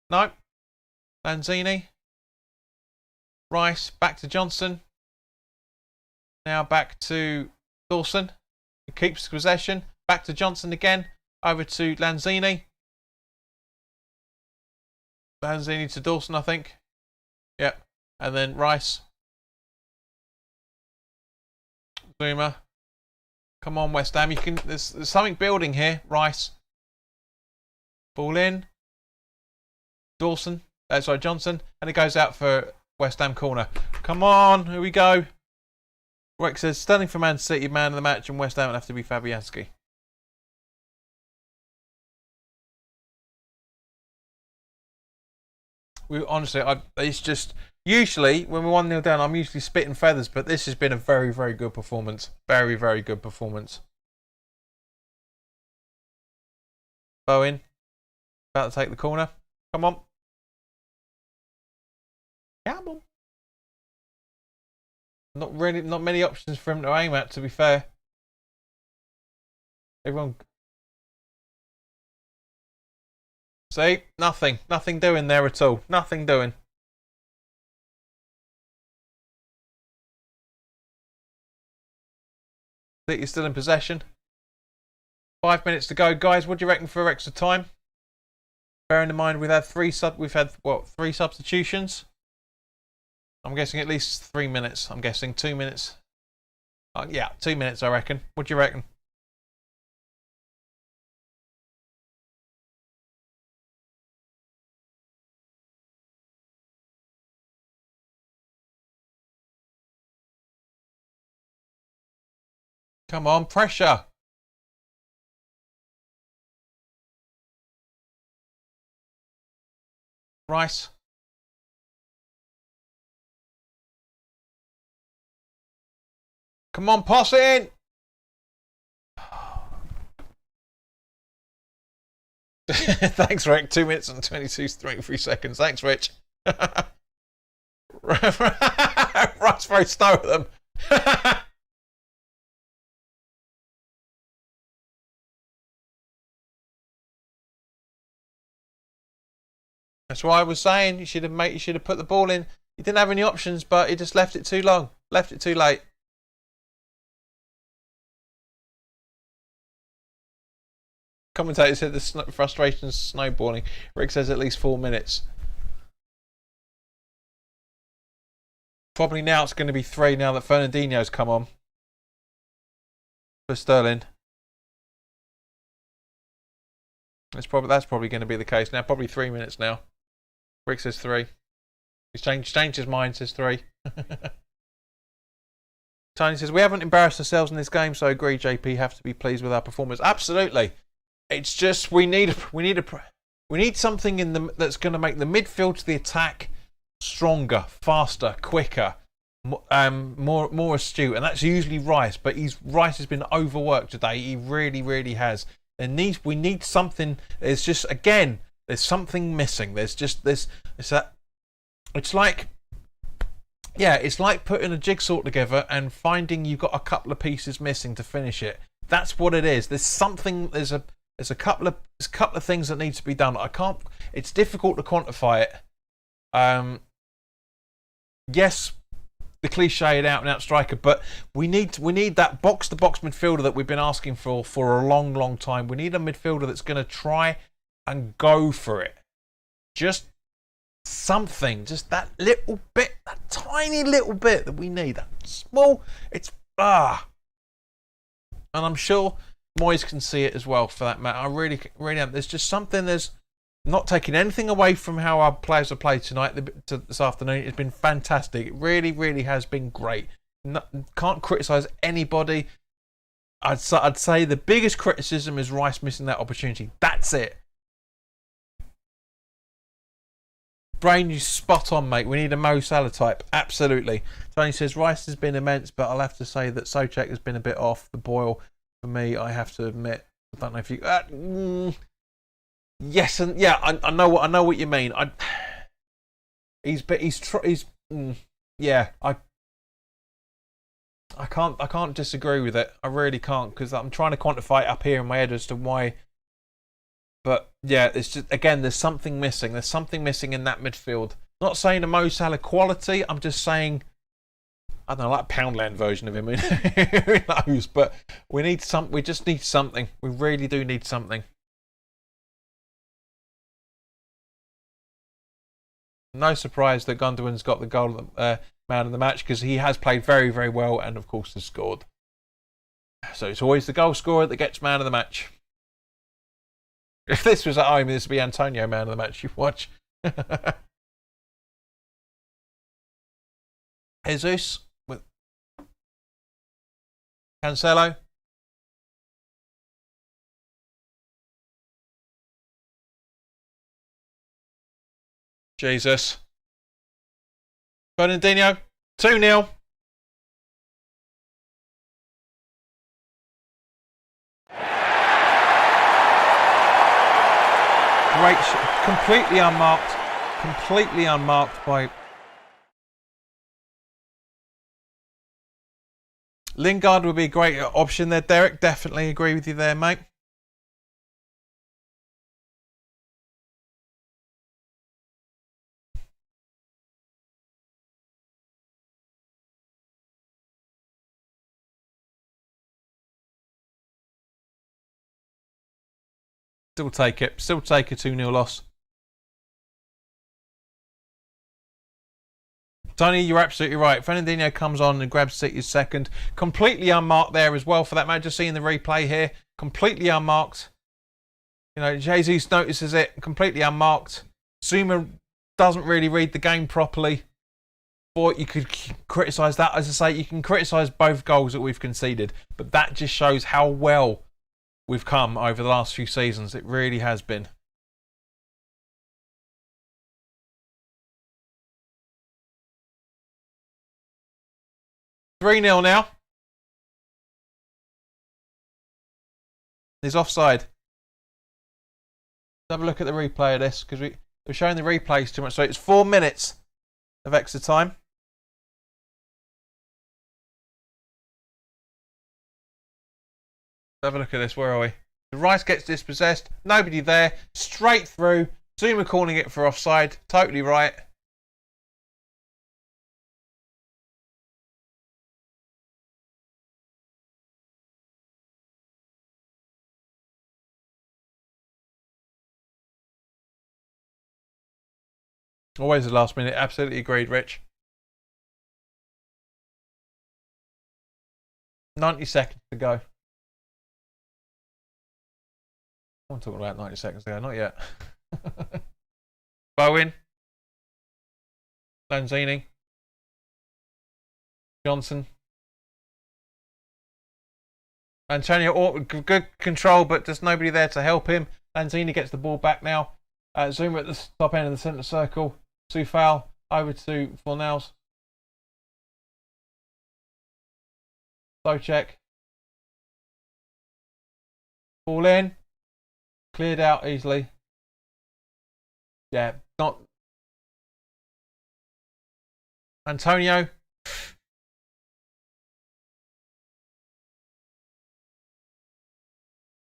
No. Lanzini. Rice back to Johnson. Now back to Dawson. He keeps possession. Back to Johnson again. Over to Lanzini. Lanzini to Dawson, I think. Yep. And then Rice. Zuma. Come on, West Ham. You can. There's something building here. Rice. Ball in. Dawson. Sorry, Johnson. And it goes out for West Ham corner. Come on. Here we go. Rick says, Sterling for Man City, man of the match, and West Ham will have to be Fabianski. Honestly, it's just usually when we're 1-0 down, I'm usually spitting feathers, but this has been a very, very good performance. Very, very good performance. Bowen about to take the corner. Come on. Come on. Not many options for him to aim at, to be fair. Everyone. See? Nothing doing there at all. Nothing doing. City's still in possession. 5 minutes to go, guys. What do you reckon for extra time? Bearing in mind we've had three substitutions. I'm guessing at least 3 minutes. I'm guessing 2 minutes. Yeah, 2 minutes, I reckon. What do you reckon? Come on, pressure. Rice. Come on, pass it in. Thanks, Rick. 2 minutes and 23 seconds. Thanks, Rich. Rice very slow at them. That's why I was saying you should have put the ball in. He didn't have any options, but he just left it too long. Left it too late. Commentator said the frustration's snowballing. Rick says at least 4 minutes. Probably now it's going to be 3 now that Fernandinho's come on. For Sterling. That's probably going to be the case now. Probably 3 minutes now. Rick says 3. He's changed his mind, says 3. Tony says, we haven't embarrassed ourselves in this game, so I agree, JP, have to be pleased with our performance. Absolutely. It's just we need something in that's going to make the midfield to the attack stronger, faster, quicker, more astute, and that's usually Rice. But Rice has been overworked today. He really, really has. We need something. There's just there's something missing. There's just this. It's like putting a jigsaw together and finding you've got a couple of pieces missing to finish it. That's what it is. There's something. There's a couple of things that need to be done. It's difficult to quantify it. Yes, the cliched out and out striker, but we need that box to box midfielder that we've been asking for a long, long time. We need a midfielder that's going to try and go for it. Just something, just that little bit, that tiny little bit that we need. That small. And I'm sure Moyes can see it as well, for that matter. I really, really am. There's just something. There's not taking anything away from how our players have played this afternoon. It's been fantastic. It really, really has been great. Can't criticise anybody. I'd say the biggest criticism is Rice missing that opportunity. That's it. Brain, you spot on, mate. We need a Mo Salah type. Absolutely. Tony says Rice has been immense, but I'll have to say that Souček has been a bit off the boil for me, I have to admit. I don't know if you. Yes, and yeah, I know what you mean. Yeah, I can't disagree with it. I really can't, because I'm trying to quantify it up here in my head as to why. But yeah, it's just, again, there's something missing. There's something missing in that midfield. Not saying a Mo Salah quality. I'm just saying, I don't know, like a Poundland version of him. Who knows? But we need some. We just need something. We really do need something. No surprise that Gundogan's got the goal man of the match, because he has played very, very well and, of course, has scored. So it's always the goal scorer that gets man of the match. If this was at home, this would be Antonio man of the match. You watch. Jesus with Cancelo. Jesus. Fernandinho. 2-0. Great. Completely unmarked. Completely unmarked by Lingard. Would be a great option there, Derek. Definitely agree with you there, mate. Still take it. Still take a 2-0 loss. Tony, you're absolutely right. Fernandinho comes on and grabs City's second. Completely unmarked there as well for that match. Just seeing the replay here. Completely unmarked. You know, Jesus notices it. Completely unmarked. Zuma doesn't really read the game properly. Or you could criticise that. As I say, you can criticise both goals that we've conceded. But that just shows how well we've come over the last few seasons. It really has been. $3-0 now. He's offside. Let's have a look at the replay of this, because we're showing the replays too much. So it's 4 minutes of extra time. Have a look at this. Where are we? The Rice gets dispossessed. Nobody there. Straight through. Zuma calling it for offside. Totally right. Always the last minute. Absolutely agreed, Rich. 90 seconds to go. I'm talking about 90 seconds ago, not yet. Bowen. Lanzini. Johnson. Antonio, good control, but there's nobody there to help him. Lanzini gets the ball back now. Zuma at the top end of the centre circle. Soufal over to Fornals. Socek. Ball in. Cleared out easily. Yeah, not Antonio.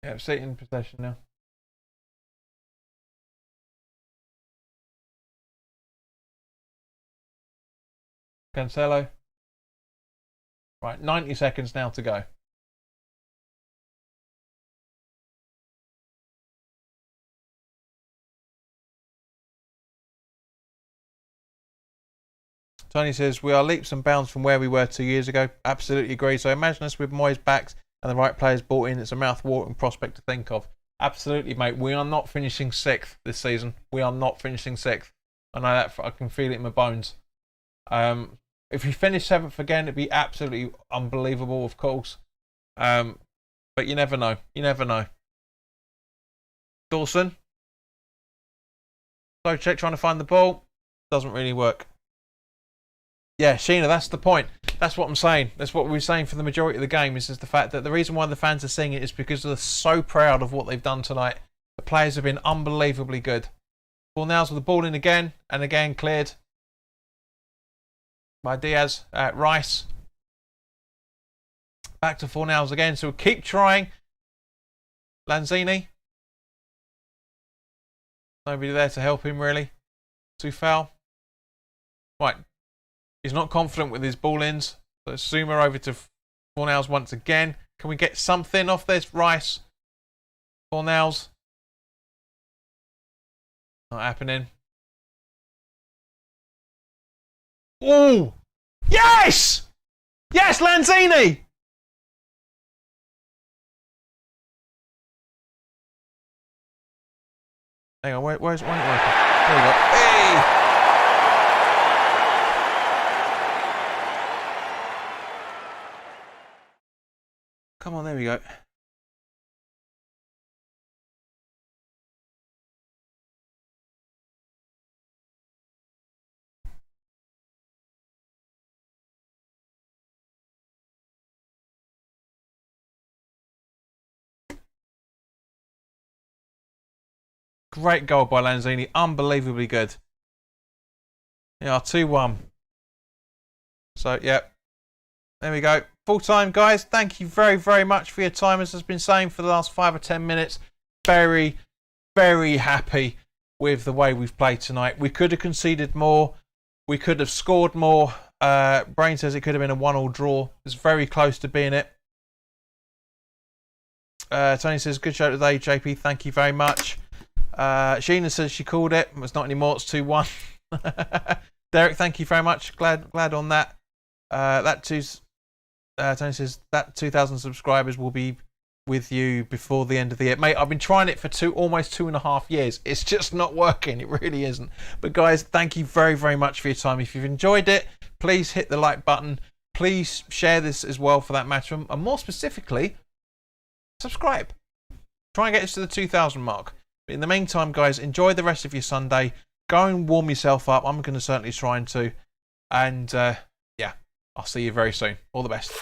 Yeah, City in possession now. Cancelo. Right, 90 seconds now to go. Tony says, we are leaps and bounds from where we were 2 years ago. Absolutely agree. So imagine us with Moyes backs and the right players bought in. It's a mouth-watering prospect to think of. Absolutely, mate. We are not finishing 6th this season. We are not finishing 6th. I know that. I can feel it in my bones. If we finish 7th again, it'd be absolutely unbelievable, of course. But you never know. You never know. Dawson. Socek trying to find the ball. Doesn't really work. Yeah, Sheena, that's the point. That's what I'm saying. That's what we were saying for the majority of the game, is the fact that the reason why the fans are singing it is because they're so proud of what they've done tonight. The players have been unbelievably good. Fornals with the ball in again, and again cleared by Diaz. Rice. Back to Fornals again, so we'll keep trying. Lanzini. Nobody there to help him, really. Tufal. Right. He's not confident with his ball-ins. So Zuma over to Fornals once again. Can we get something off this? Rice. Fornals. Not happening. Oh! Yes! Yes, Lanzini! Hang on, where's one? There we go. Hey! Come on, there we go. Great goal by Lanzini. Unbelievably good. Yeah, 2-1. So, yeah. There we go. Full time, guys. Thank you very, very much for your time. As has been saying for the last 5 or 10 minutes. Very, very happy with the way we've played tonight. We could have conceded more. We could have scored more. Brain says it could have been a 1-1 draw. It's very close to being it. Tony says, good show today, JP. Thank you very much. Sheena says she called it. It's not anymore. It's 2-1. Derek, thank you very much. Glad on that. Tony says that 2,000 subscribers will be with you before the end of the year. Mate, I've been trying it for almost 2.5 years. It's just not working. It really isn't. But guys, thank you very, very much for your time. If you've enjoyed it, please hit the like button. Please share this as well for that matter. And more specifically, subscribe. Try and get us to the 2,000 mark. But in the meantime, guys, enjoy the rest of your Sunday. Go and warm yourself up. I'm going to certainly try to. And yeah, I'll see you very soon. All the best.